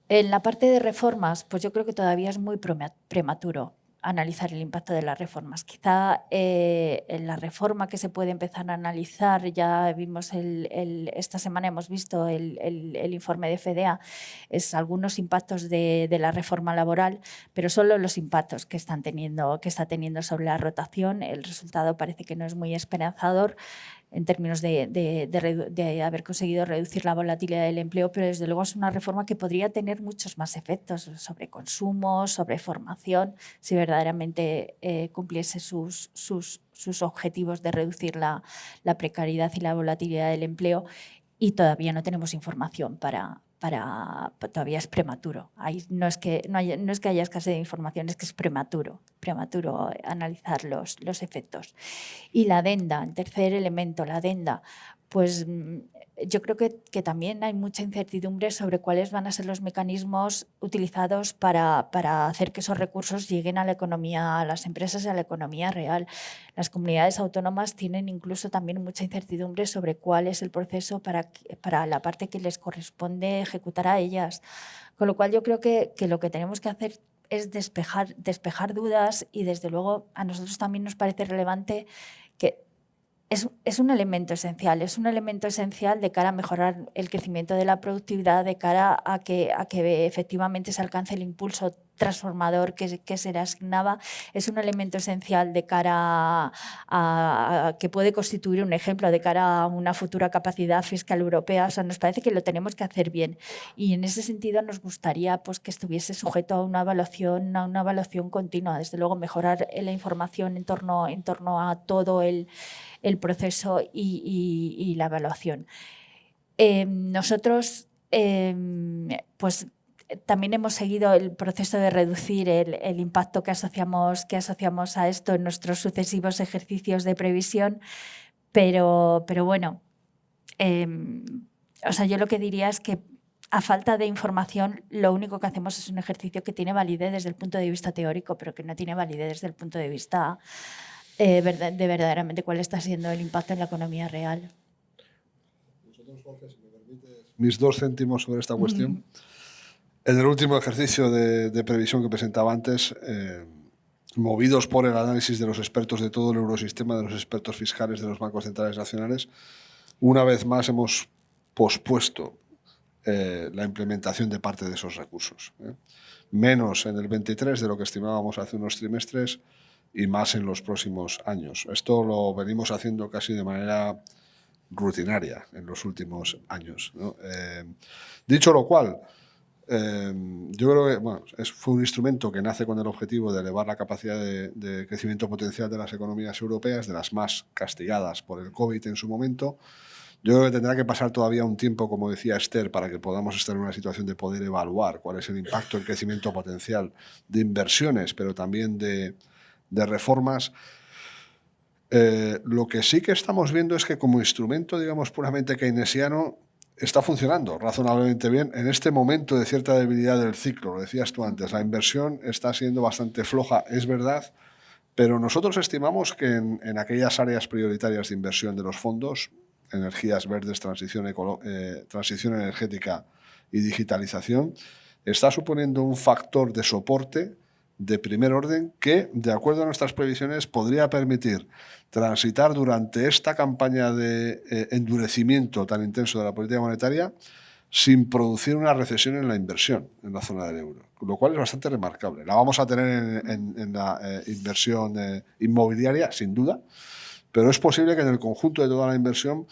En la parte de reformas, pues yo creo que todavía es muy prematuro analizar el impacto de las reformas. Quizá en la reforma que se puede empezar a analizar, ya vimos esta semana hemos visto el informe de FDA, es algunos impactos de la reforma laboral, pero solo los impactos que está teniendo sobre la rotación. El resultado parece que no es muy esperanzador en términos de haber conseguido reducir la volatilidad del empleo, pero desde luego es una reforma que podría tener muchos más efectos sobre consumo, sobre formación, si verdaderamente cumpliese sus objetivos de reducir la precariedad y la volatilidad del empleo, y todavía no tenemos información todavía es prematuro. No es que haya escasez de información, es que es prematuro analizar los efectos. Y la adenda, el tercer elemento, la adenda, pues yo creo que también hay mucha incertidumbre sobre cuáles van a ser los mecanismos utilizados para hacer que esos recursos lleguen a la economía, a las empresas y a la economía real. Las comunidades autónomas tienen incluso también mucha incertidumbre sobre cuál es el proceso para la parte que les corresponde ejecutar a ellas. Con lo cual yo creo que lo que tenemos que hacer es despejar dudas, y desde luego a nosotros también nos parece relevante que es un elemento esencial de cara a mejorar el crecimiento de la productividad, de cara a que efectivamente se alcance el impulso transformador que se le asignaba. Es un elemento esencial de cara a que puede constituir un ejemplo de cara a una futura capacidad fiscal europea. O sea, nos parece que lo tenemos que hacer bien, y en ese sentido nos gustaría pues, que estuviese sujeto a una evaluación continua. Desde luego, mejorar la información en torno a todo el proceso y la evaluación. Nosotros pues también hemos seguido el proceso de reducir el impacto que asociamos a esto en nuestros sucesivos ejercicios de previsión, pero bueno, o sea, yo lo que diría es que a falta de información, lo único que hacemos es un ejercicio que tiene validez desde el punto de vista teórico, pero que no tiene validez desde el punto de vista de verdaderamente cuál está siendo el impacto en la economía real. Nosotros, Jorge, si me permites, mis 2 céntimos sobre esta cuestión. En el último ejercicio de previsión que presentaba antes, movidos por el análisis de los expertos de todo el eurosistema, de los expertos fiscales de los bancos centrales nacionales, una vez más hemos pospuesto la implementación de parte de esos recursos. Menos en el 23 de lo que estimábamos hace unos trimestres y más en los próximos años. Esto lo venimos haciendo casi de manera rutinaria en los últimos años, ¿no? Dicho lo cual, yo creo que fue un instrumento que nace con el objetivo de elevar la capacidad de crecimiento potencial de las economías europeas, de las más castigadas por el COVID en su momento. Yo creo que tendrá que pasar todavía un tiempo, como decía Esther, para que podamos estar en una situación de poder evaluar cuál es el impacto del crecimiento potencial de inversiones, pero también de reformas. Lo que sí que estamos viendo es que como instrumento, digamos, puramente keynesiano, está funcionando razonablemente bien en este momento de cierta debilidad del ciclo. Lo decías tú antes, la inversión está siendo bastante floja, es verdad, pero nosotros estimamos que en aquellas áreas prioritarias de inversión de los fondos, energías verdes, transición energética y digitalización, está suponiendo un factor de soporte de primer orden que, de acuerdo a nuestras previsiones, podría permitir transitar durante esta campaña de endurecimiento tan intenso de la política monetaria sin producir una recesión en la inversión en la zona del euro, lo cual es bastante remarcable. La vamos a tener en la inversión inmobiliaria, sin duda, pero es posible que en el conjunto de toda la inversión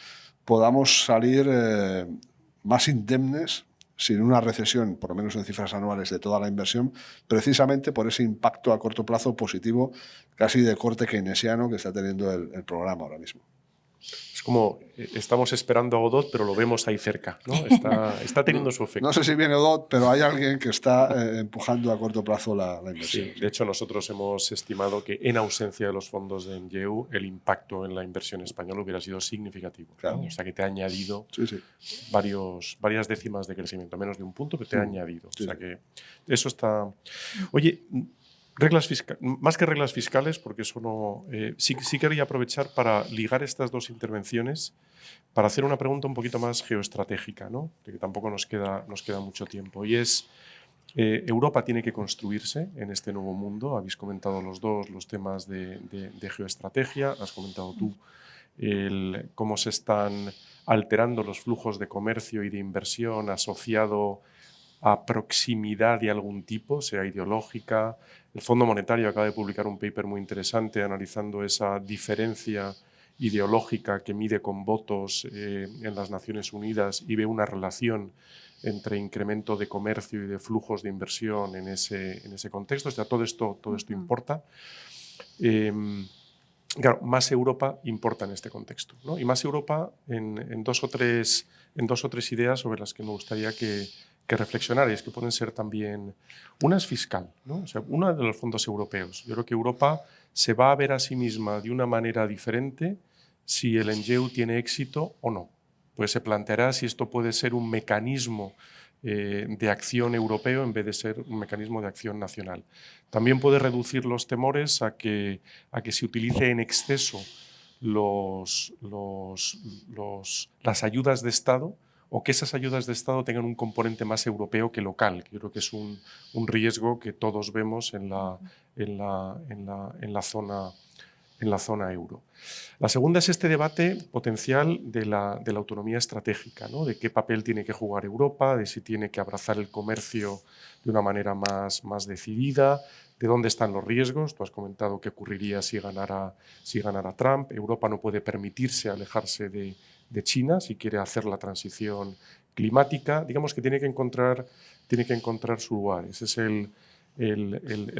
podamos salir más indemnes sin una recesión, por lo menos en cifras anuales, de toda la inversión, precisamente por ese impacto a corto plazo positivo, casi de corte keynesiano, que está teniendo el programa ahora mismo. Es como estamos esperando a Godot, pero lo vemos ahí cerca, ¿no? Está teniendo su efecto. No sé si viene Godot, pero hay alguien que está empujando a corto plazo la inversión. Sí, de hecho, nosotros hemos estimado que en ausencia de los fondos de NGEU, el impacto en la inversión española hubiera sido significativo, ¿no? Claro. O sea, que te ha añadido Sí. varias décimas de crecimiento, menos de un punto, pero te ha añadido. Sí. O sea, que eso está... Oye, más que reglas fiscales, porque eso no... sí quería aprovechar para ligar estas dos intervenciones para hacer una pregunta un poquito más geoestratégica, ¿no? De que tampoco nos queda mucho tiempo. Y es, Europa tiene que construirse en este nuevo mundo. Habéis comentado los dos los temas de geoestrategia. Has comentado tú cómo se están alterando los flujos de comercio y de inversión asociado a proximidad de algún tipo, sea ideológica. El Fondo Monetario acaba de publicar un paper muy interesante analizando esa diferencia ideológica que mide con votos en las Naciones Unidas y ve una relación entre incremento de comercio y de flujos de inversión en ese contexto. O sea, todo esto importa. Claro, más Europa importa en este contexto, ¿no? Y más Europa en dos o tres ideas sobre las que me gustaría que reflexionarais, que pueden ser también... Una es fiscal, ¿no? O sea, una de los fondos europeos. Yo creo que Europa se va a ver a sí misma de una manera diferente si el NGEU tiene éxito o no. Pues se planteará si esto puede ser un mecanismo de acción europeo en vez de ser un mecanismo de acción nacional. También puede reducir los temores a que se utilice en exceso las ayudas de Estado, o que esas ayudas de Estado tengan un componente más europeo que local, que yo creo que es un riesgo que todos vemos en la zona euro. La segunda es este debate potencial de la autonomía estratégica, ¿no? De qué papel tiene que jugar Europa, de si tiene que abrazar el comercio de una manera más decidida, de dónde están los riesgos. Tú has comentado qué ocurriría si ganara Trump. Europa no puede permitirse alejarse de China si quiere hacer la transición climática. Digamos que tiene que encontrar su lugar. Ese es el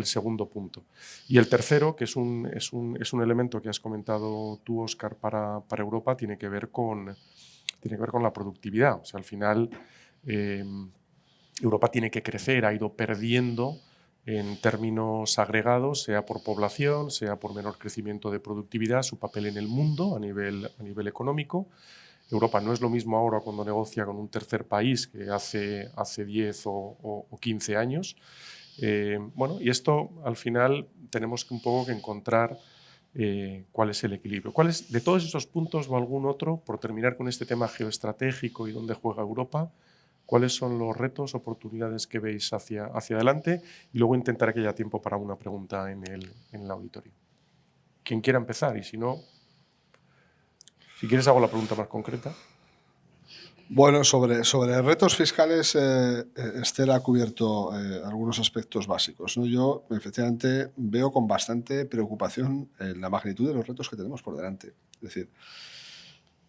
segundo punto. Y el tercero, que es un elemento que has comentado tú, Óscar, para Europa, tiene que ver con la productividad. O sea, al final Europa tiene que crecer, ha ido perdiendo en términos agregados, sea por población, sea por menor crecimiento de productividad, su papel en el mundo a nivel económico. Europa no es lo mismo ahora cuando negocia con un tercer país que hace 10 o 15 años. Y esto al final tenemos un poco que encontrar cuál es el equilibrio. De todos esos puntos o algún otro, por terminar con este tema geoestratégico y dónde juega Europa, cuáles son los retos, oportunidades que veis hacia adelante, y luego intentaré que haya tiempo para una pregunta en el auditorio. Quien quiera empezar, y si no, si quieres hago la pregunta más concreta. Bueno, sobre retos fiscales, Esther ha cubierto algunos aspectos básicos, ¿no? Yo, efectivamente, veo con bastante preocupación la magnitud de los retos que tenemos por delante. Es decir,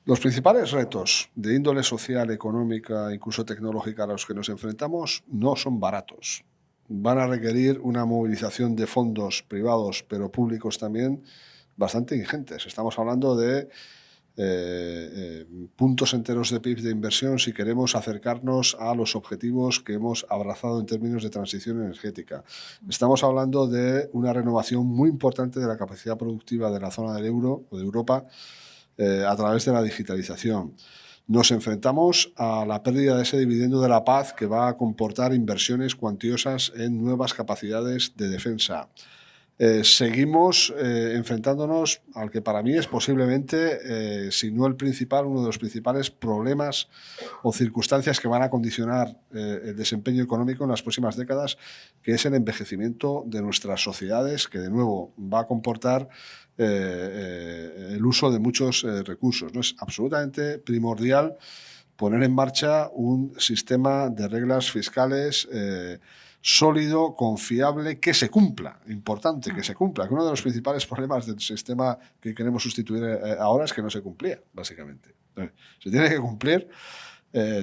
los principales retos de índole social, económica, incluso tecnológica a los que nos enfrentamos no son baratos. Van a requerir una movilización de fondos privados, pero públicos también, bastante ingentes. Estamos hablando de puntos enteros de PIB de inversión si queremos acercarnos a los objetivos que hemos abrazado en términos de transición energética. Estamos hablando de una renovación muy importante de la capacidad productiva de la zona del euro o de Europa a través de la digitalización. Nos enfrentamos a la pérdida de ese dividendo de la paz que va a comportar inversiones cuantiosas en nuevas capacidades de defensa. Seguimos enfrentándonos al que para mí es posiblemente, si no el principal, uno de los principales problemas o circunstancias que van a condicionar el desempeño económico en las próximas décadas, que es el envejecimiento de nuestras sociedades, que de nuevo va a comportar el uso de muchos recursos, ¿no? Es absolutamente primordial poner en marcha un sistema de reglas fiscales sólido, confiable, que se cumpla. Importante, que se cumpla. Que uno de los principales problemas del sistema que queremos sustituir ahora es que no se cumplía, básicamente. Se tiene que cumplir,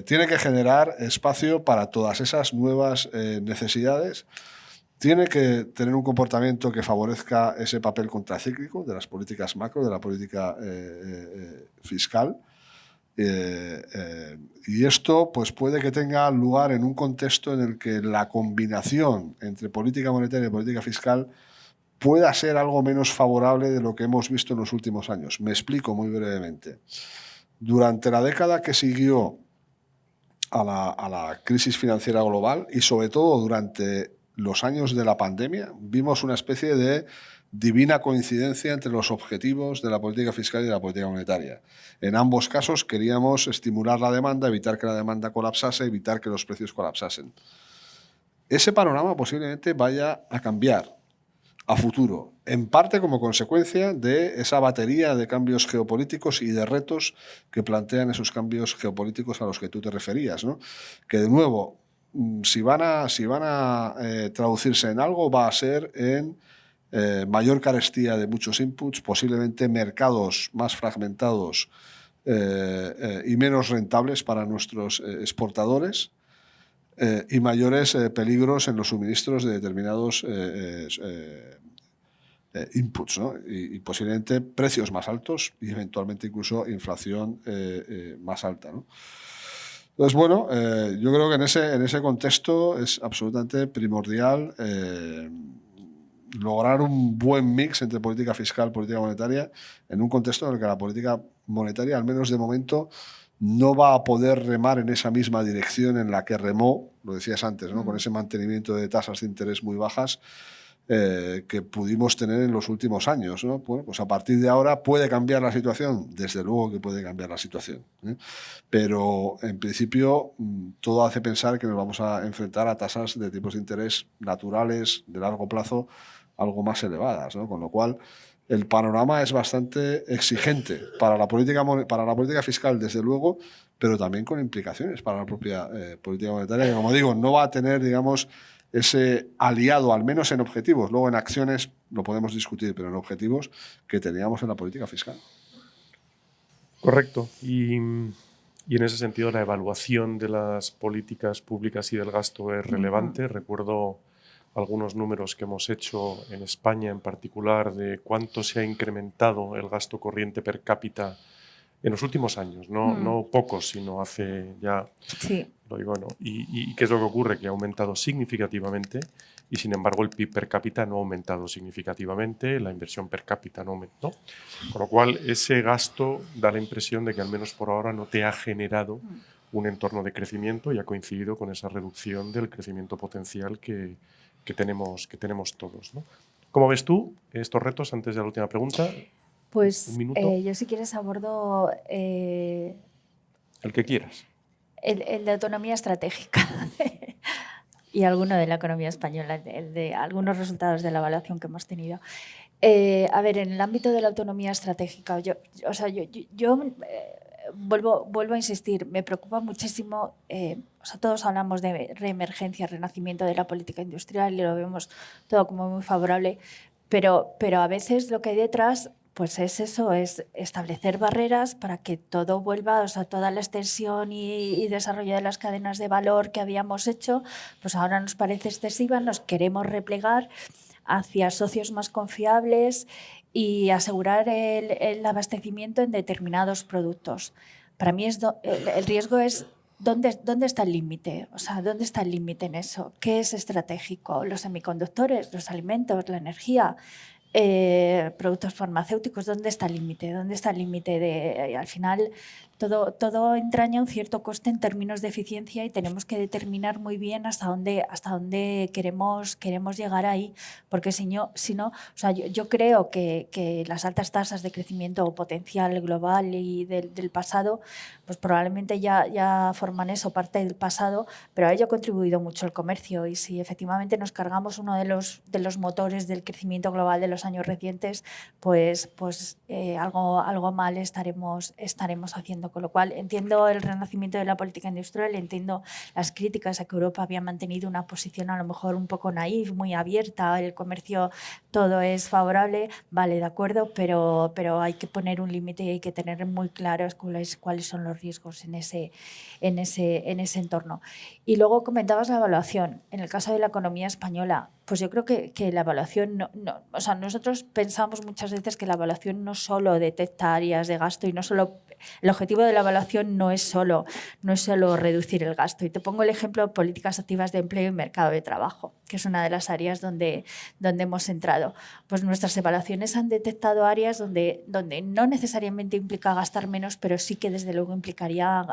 tiene que generar espacio para todas esas nuevas necesidades tiene que tener un comportamiento que favorezca ese papel contracíclico de las políticas macro, de la política fiscal. Y esto pues, puede que tenga lugar en un contexto en el que la combinación entre política monetaria y política fiscal pueda ser algo menos favorable de lo que hemos visto en los últimos años. Me explico muy brevemente. Durante la década que siguió a la crisis financiera global y sobre todo durante los años de la pandemia, vimos una especie de divina coincidencia entre los objetivos de la política fiscal y de la política monetaria. En ambos casos queríamos estimular la demanda, evitar que la demanda colapsase, evitar que los precios colapsasen. Ese panorama posiblemente vaya a cambiar a futuro, en parte como consecuencia de esa batería de cambios geopolíticos y de retos que plantean esos cambios geopolíticos a los que tú te referías, ¿no? Que de nuevo, si van a traducirse en algo, va a ser en mayor carestía de muchos inputs, posiblemente mercados más fragmentados y menos rentables para nuestros exportadores y mayores peligros en los suministros de determinados inputs, ¿no? Y posiblemente precios más altos y eventualmente incluso inflación más alta, ¿no? Entonces, bueno, yo creo que en ese contexto es absolutamente primordial lograr un buen mix entre política fiscal y política monetaria en un contexto en el que la política monetaria, al menos de momento, no va a poder remar en esa misma dirección en la que remó, lo decías antes, ¿no? Con ese mantenimiento de tasas de interés muy bajas que pudimos tener en los últimos años, ¿no? Bueno, pues a partir de ahora puede cambiar la situación, desde luego que puede cambiar la situación, ¿eh? Pero en principio todo hace pensar que nos vamos a enfrentar a tasas de tipos de interés naturales de largo plazo algo más elevadas, ¿no? Con lo cual el panorama es bastante exigente para la política fiscal, desde luego, pero también con implicaciones para la propia política monetaria, que, como digo, no va a tener, digamos, ese aliado, al menos en objetivos. Luego en acciones lo podemos discutir, pero en objetivos que teníamos en la política fiscal. Correcto. Y en ese sentido la evaluación de las políticas públicas y del gasto es relevante. Recuerdo algunos números que hemos hecho en España en particular de cuánto se ha incrementado el gasto corriente per cápita en los últimos años, no pocos, sino hace ya, lo digo, ¿no? ¿Y qué es lo que ocurre? Que ha aumentado significativamente y, sin embargo, el PIB per cápita no ha aumentado significativamente, la inversión per cápita no aumentó. Con lo cual, ese gasto da la impresión de que, al menos por ahora, no te ha generado un entorno de crecimiento y ha coincidido con esa reducción del crecimiento potencial que tenemos todos, ¿no? ¿Cómo ves tú estos retos antes de la última pregunta? Pues yo, si quieres, abordo el que quieras. El de autonomía estratégica y alguno de la economía española, el de algunos resultados de la evaluación que hemos tenido. A ver, en el ámbito de la autonomía estratégica, yo vuelvo a insistir, me preocupa muchísimo, todos hablamos de reemergencia, renacimiento de la política industrial y lo vemos todo como muy favorable, pero a veces lo que hay detrás pues es eso, es establecer barreras para que todo vuelva, toda la extensión y desarrollo de las cadenas de valor que habíamos hecho, pues ahora nos parece excesiva, nos queremos replegar hacia socios más confiables y asegurar el abastecimiento en determinados productos. Para mí el riesgo es ¿dónde está el límite? ¿Dónde está el límite en eso? ¿Qué es estratégico? ¿Los semiconductores, los alimentos, la energía? Productos farmacéuticos, ¿dónde está el límite? ¿Dónde está el límite? Al final todo entraña un cierto coste en términos de eficiencia y tenemos que determinar muy bien hasta dónde queremos llegar ahí, porque si no, yo creo que las altas tasas de crecimiento potencial global y del pasado, pues probablemente ya forman eso, parte del pasado, pero a ello ha contribuido mucho el comercio, y si efectivamente nos cargamos uno de los motores del crecimiento global de los años recientes, pues algo mal estaremos haciendo gasto, con lo cual entiendo el renacimiento de la política industrial, entiendo las críticas a que Europa había mantenido una posición a lo mejor un poco naif, muy abierta, el comercio todo es favorable, vale, de acuerdo, pero hay que poner un límite y hay que tener muy claros cuáles son los riesgos en ese entorno. Y luego comentabas la evaluación. En el caso de la economía española, pues yo creo que la evaluación, o sea, nosotros pensamos muchas veces que la evaluación no solo detecta áreas de gasto y no solo... El objetivo de la evaluación no es solo reducir el gasto. Y te pongo el ejemplo de políticas activas de empleo y mercado de trabajo, que es una de las áreas donde hemos entrado. Pues nuestras evaluaciones han detectado áreas donde no necesariamente implica gastar menos, pero sí que desde luego implicaría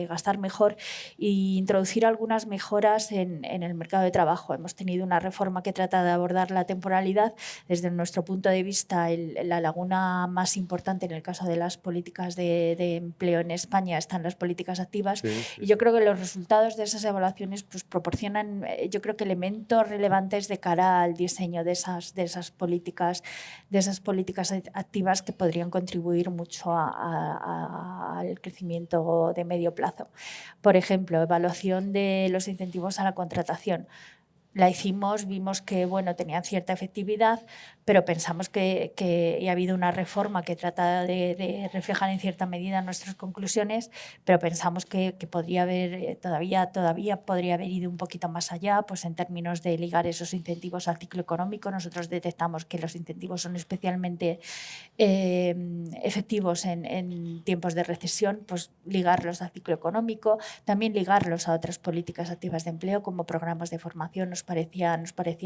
gastar mejor e introducir algunas mejoras en el mercado de trabajo. Hemos tenido una reforma que trata de abordar la temporalidad. Desde nuestro punto de vista, la laguna más importante en el caso de las políticas de empleo en España están las políticas activas. Y yo creo que los resultados de esas evaluaciones pues, proporcionan, yo creo que elementos relevantes de cara al diseño de esas políticas activas que podrían contribuir mucho al crecimiento de medio plazo. Por ejemplo, evaluación de los incentivos a la contratación. La hicimos, vimos que bueno, tenían cierta efectividad, pero pensamos que ha habido una reforma que trata de reflejar en cierta medida nuestras conclusiones, pero pensamos que podría haber, todavía podría haber ido un poquito más allá, pues en términos de ligar esos incentivos al ciclo económico. Nosotros detectamos que los incentivos son especialmente efectivos en tiempos de recesión, pues ligarlos al ciclo económico, también ligarlos a otras políticas activas de empleo como programas de formación. Nos parecía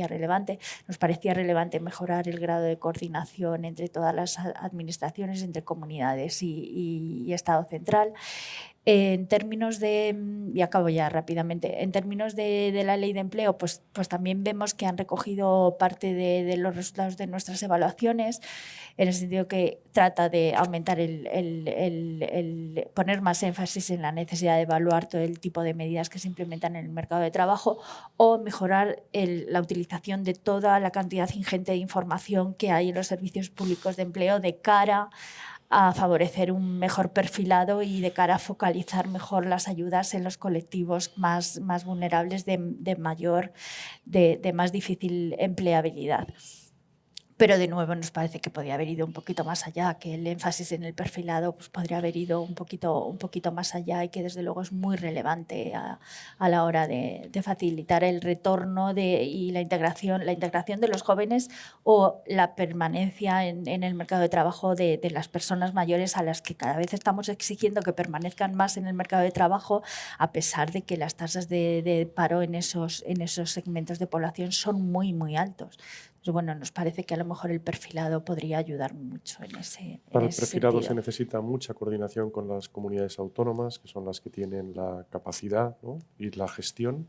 relevante mejorar el grado de coordinación entre todas las administraciones, entre comunidades y Estado central. En términos de, y acabo ya rápidamente, en términos de la ley de empleo, pues también vemos que han recogido parte de los resultados de nuestras evaluaciones, en el sentido que trata de aumentar poner más énfasis en la necesidad de evaluar todo el tipo de medidas que se implementan en el mercado de trabajo o mejorar la utilización de toda la cantidad ingente de información que hay en los servicios públicos de empleo de cara a favorecer un mejor perfilado y de cara a focalizar mejor las ayudas en los colectivos más vulnerables de más difícil empleabilidad. Pero de nuevo nos parece que podría haber ido un poquito más allá, que el énfasis en el perfilado pues, podría haber ido un poquito más allá y que desde luego es muy relevante a la hora de facilitar el retorno y la integración de los jóvenes o la permanencia en el mercado de trabajo de las personas mayores, a las que cada vez estamos exigiendo que permanezcan más en el mercado de trabajo, a pesar de que las tasas de paro en esos segmentos de población son muy, muy altos. Bueno, nos parece que a lo mejor el perfilado podría ayudar mucho en ese Para el perfilado sentido. se necesita mucha coordinación con las comunidades autónomas, que son las que tienen la capacidad, ¿no? Y la gestión.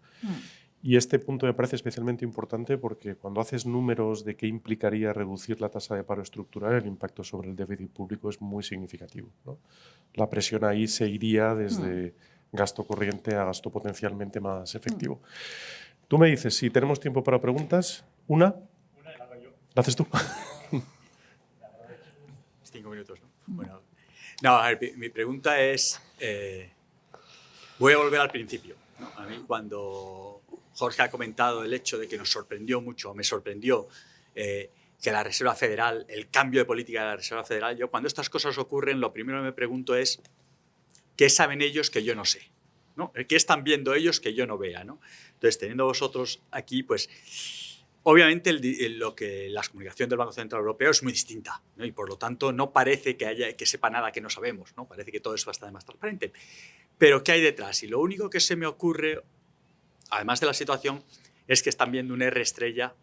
Y este punto me parece especialmente importante porque cuando haces números de qué implicaría reducir la tasa de paro estructural, el impacto sobre el déficit público es muy significativo, ¿no? La presión ahí se iría desde gasto corriente a gasto potencialmente más efectivo. Tú me dices, si tenemos tiempo para preguntas, ¿una? ¿La haces tú? 5 minutos, ¿no? Bueno, no, a ver, mi pregunta es, voy a volver al principio, ¿no? A mí cuando Jorge ha comentado el hecho de que nos sorprendió mucho, me sorprendió que la Reserva Federal, el cambio de política de la Reserva Federal, yo cuando estas cosas ocurren, lo primero que me pregunto es, ¿qué saben ellos que yo no sé? ¿No? ¿Qué están viendo ellos que yo no vea? ¿No? Entonces, teniendo vosotros aquí, pues... Obviamente, la comunicación del Banco Central Europeo es muy distinta, ¿no? Y por lo tanto no parece que sepa nada que no sabemos, ¿no? Parece que todo eso está más transparente. Pero ¿qué hay detrás? Y lo único que se me ocurre, además de la situación, es que están viendo un R estrella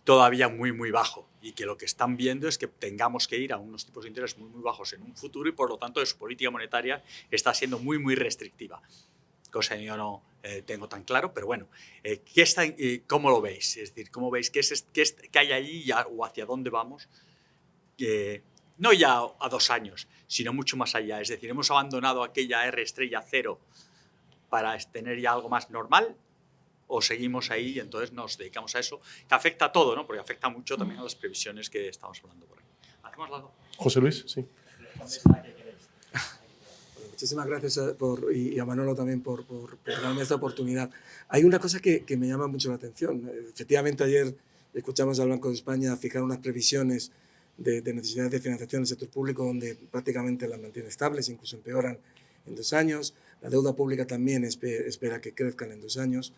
todavía muy, muy bajo y que lo que están viendo es que tengamos que ir a unos tipos de interés muy, muy bajos en un futuro y por lo tanto su política monetaria está siendo muy, muy restrictiva. Cosa que yo no tengo tan claro, pero bueno, ¿cómo lo veis? Es decir, ¿cómo veis qué hay ahí o hacia dónde vamos? No ya a 2 años, sino mucho más allá. Es decir, hemos abandonado aquella R estrella 0 para tener ya algo más normal o seguimos ahí y entonces nos dedicamos a eso, que afecta a todo, ¿no? Porque afecta mucho también a las previsiones que estamos hablando por aquí. ¿Hacemos las dos? José Luis, sí. Muchísimas gracias y a Manolo también por darme esta oportunidad. Hay una cosa que me llama mucho la atención. Efectivamente, ayer escuchamos al Banco de España fijar unas previsiones de necesidades de financiación del sector público donde prácticamente las mantiene estables, incluso empeoran en 2 años. La deuda pública también espera que crezcan en 2 años.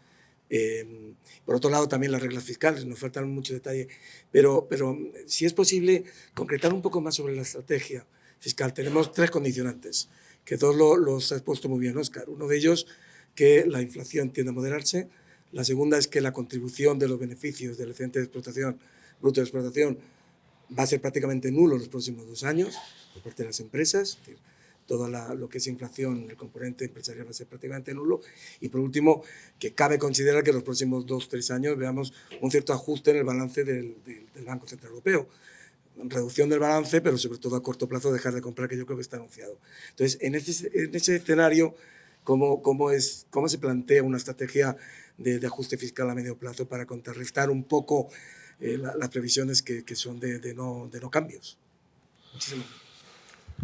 Por otro lado, también las reglas fiscales, nos faltan mucho detalle, pero si es posible concretar un poco más sobre la estrategia fiscal. Tenemos 3 condicionantes, que todos los has puesto muy bien, Óscar. Uno de ellos, que la inflación tiende a moderarse. La segunda es que la contribución de los beneficios del excedente de explotación, bruto de explotación, va a ser prácticamente nulo en los próximos 2 años por parte de las empresas. Es decir, todo lo que es inflación, el componente empresarial va a ser prácticamente nulo. Y por último, que cabe considerar que en los próximos 2-3 años veamos un cierto ajuste en el balance del Banco Central Europeo. Reducción del balance, pero sobre todo a corto plazo dejar de comprar, que yo creo que está anunciado. Entonces, en ese escenario, ¿cómo se plantea una estrategia de ajuste fiscal a medio plazo para contrarrestar un poco las previsiones que son de no cambios? Muchísimas gracias.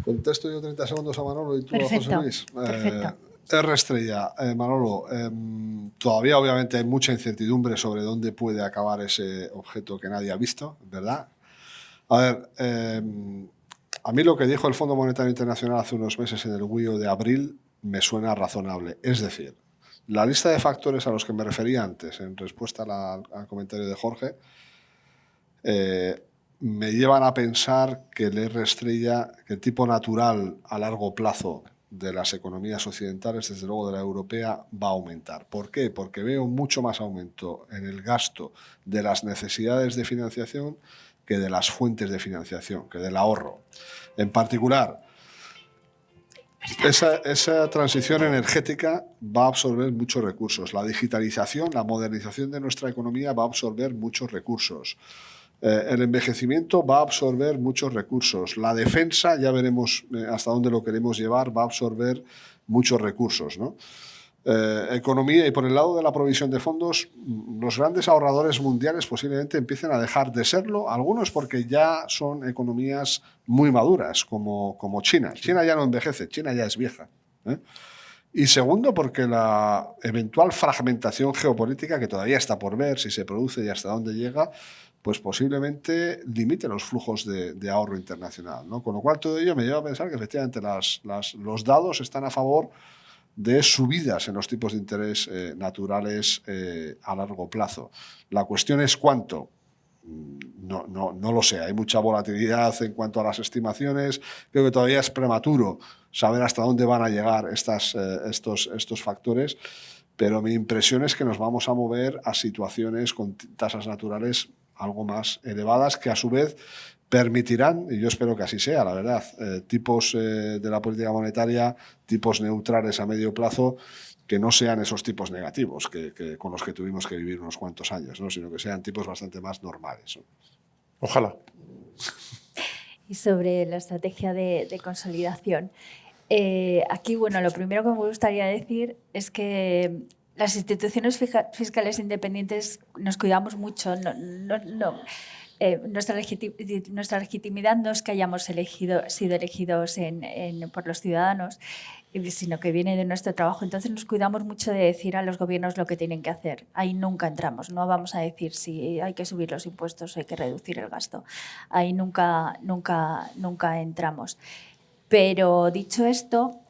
Contesto yo 30 segundos a Manolo y tú Perfecto, a José Luis. perfecto. R Estrella, Manolo, todavía obviamente hay mucha incertidumbre sobre dónde puede acabar ese objeto que nadie ha visto, ¿verdad? A ver, a mí lo que dijo el Fondo Monetario Internacional hace unos meses en el WIO de abril me suena razonable. Es decir, la lista de factores a los que me refería antes en respuesta al comentario de Jorge me llevan a pensar que el R estrella, que el tipo natural a largo plazo de las economías occidentales, desde luego de la europea, va a aumentar. ¿Por qué? Porque veo mucho más aumento en el gasto de las necesidades de financiación que de las fuentes de financiación, que del ahorro. En particular, esa transición energética va a absorber muchos recursos. La digitalización, la modernización de nuestra economía va a absorber muchos recursos. El envejecimiento va a absorber muchos recursos. La defensa, ya veremos hasta dónde lo queremos llevar, va a absorber muchos recursos, ¿no? Economía, y por el lado de la provisión de fondos, los grandes ahorradores mundiales posiblemente empiecen a dejar de serlo, algunos porque ya son economías muy maduras, como China. China ya no envejece, China ya es vieja, ¿eh? Y segundo, porque la eventual fragmentación geopolítica, que todavía está por ver si se produce y hasta dónde llega, pues posiblemente limite los flujos de ahorro internacional, ¿no? Con lo cual todo ello me lleva a pensar que efectivamente los dados están a favor de subidas en los tipos de interés naturales a largo plazo. La cuestión es cuánto. No lo sé, hay mucha volatilidad en cuanto a las estimaciones. Creo que todavía es prematuro saber hasta dónde van a llegar estos factores, pero mi impresión es que nos vamos a mover a situaciones con tasas naturales algo más elevadas, que a su vez permitirán, y yo espero que así sea, la verdad, tipos de la política monetaria, tipos neutrales a medio plazo, que no sean esos tipos negativos con los que tuvimos que vivir unos cuantos años, ¿no? Sino que sean tipos bastante más normales, ¿no? Ojalá. Y sobre la estrategia de consolidación, aquí, bueno, lo primero que me gustaría decir es que las instituciones fiscales independientes nos cuidamos mucho. Nuestra legitimidad no es que hayamos sido elegidos por los ciudadanos, sino que viene de nuestro trabajo. Entonces nos cuidamos mucho de decir a los gobiernos lo que tienen que hacer. Ahí nunca entramos. No vamos a decir si hay que subir los impuestos o hay que reducir el gasto. Ahí nunca entramos. Pero dicho esto,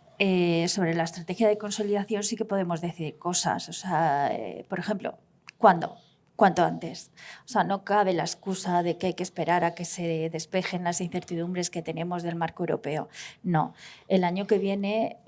sobre la estrategia de consolidación sí que podemos decir cosas. O sea, por ejemplo, ¿cuándo? Cuanto antes. O sea, no cabe la excusa de que hay que esperar a que se despejen las incertidumbres que tenemos del marco europeo. No. El año que viene,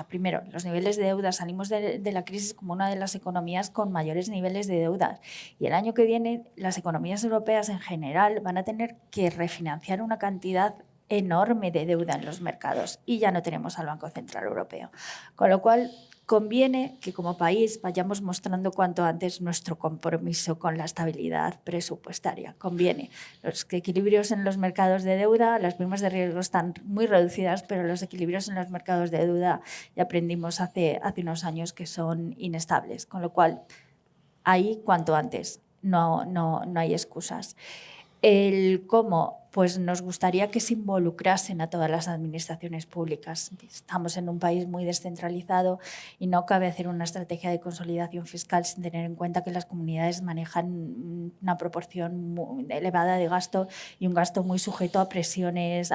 primero, los niveles de deuda, salimos de la crisis como una de las economías con mayores niveles de deuda. Y el año que viene, las economías europeas en general van a tener que refinanciar una cantidad enorme de deuda en los mercados y ya no tenemos al Banco Central Europeo. Con lo cual, conviene que como país vayamos mostrando cuanto antes nuestro compromiso con la estabilidad presupuestaria. Conviene. Los equilibrios en los mercados de deuda, las primas de riesgo están muy reducidas, pero los equilibrios en los mercados de deuda ya aprendimos hace unos años que son inestables. Con lo cual, ahí cuanto antes. No hay excusas. El cómo, pues nos gustaría que se involucrasen a todas las administraciones públicas. Estamos en un país muy descentralizado y no cabe hacer una estrategia de consolidación fiscal sin tener en cuenta que las comunidades manejan una proporción muy elevada de gasto y un gasto muy sujeto a presiones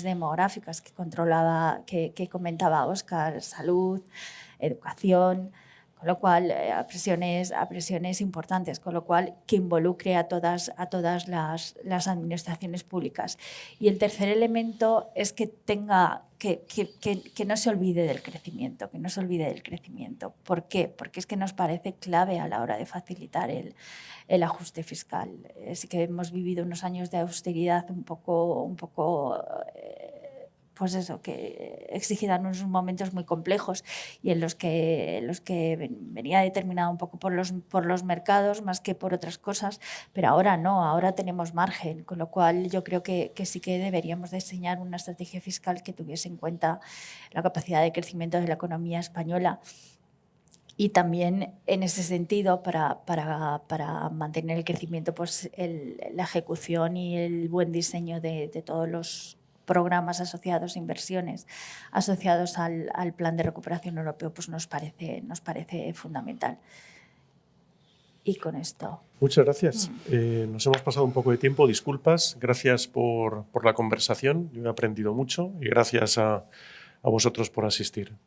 demográficas que comentaba Óscar, salud, educación. Con lo cual, a presiones importantes, con lo cual que involucre a todas las administraciones públicas. Y el tercer elemento es que no se olvide del crecimiento, ¿Por qué? Porque es que nos parece clave a la hora de facilitar el ajuste fiscal. Sí que hemos vivido unos años de austeridad un poco pues eso, que exigían unos momentos muy complejos y en los que venía determinado un poco por los mercados más que por otras cosas, pero ahora no, ahora tenemos margen, con lo cual yo creo que sí que deberíamos diseñar una estrategia fiscal que tuviese en cuenta la capacidad de crecimiento de la economía española. Y también en ese sentido, para mantener el crecimiento, pues la ejecución y el buen diseño de todos los programas asociados, inversiones asociados al Plan de Recuperación Europeo, pues nos parece fundamental. Y con esto... Muchas gracias. Nos hemos pasado un poco de tiempo, disculpas. Gracias por la conversación. Yo he aprendido mucho y gracias a vosotros por asistir.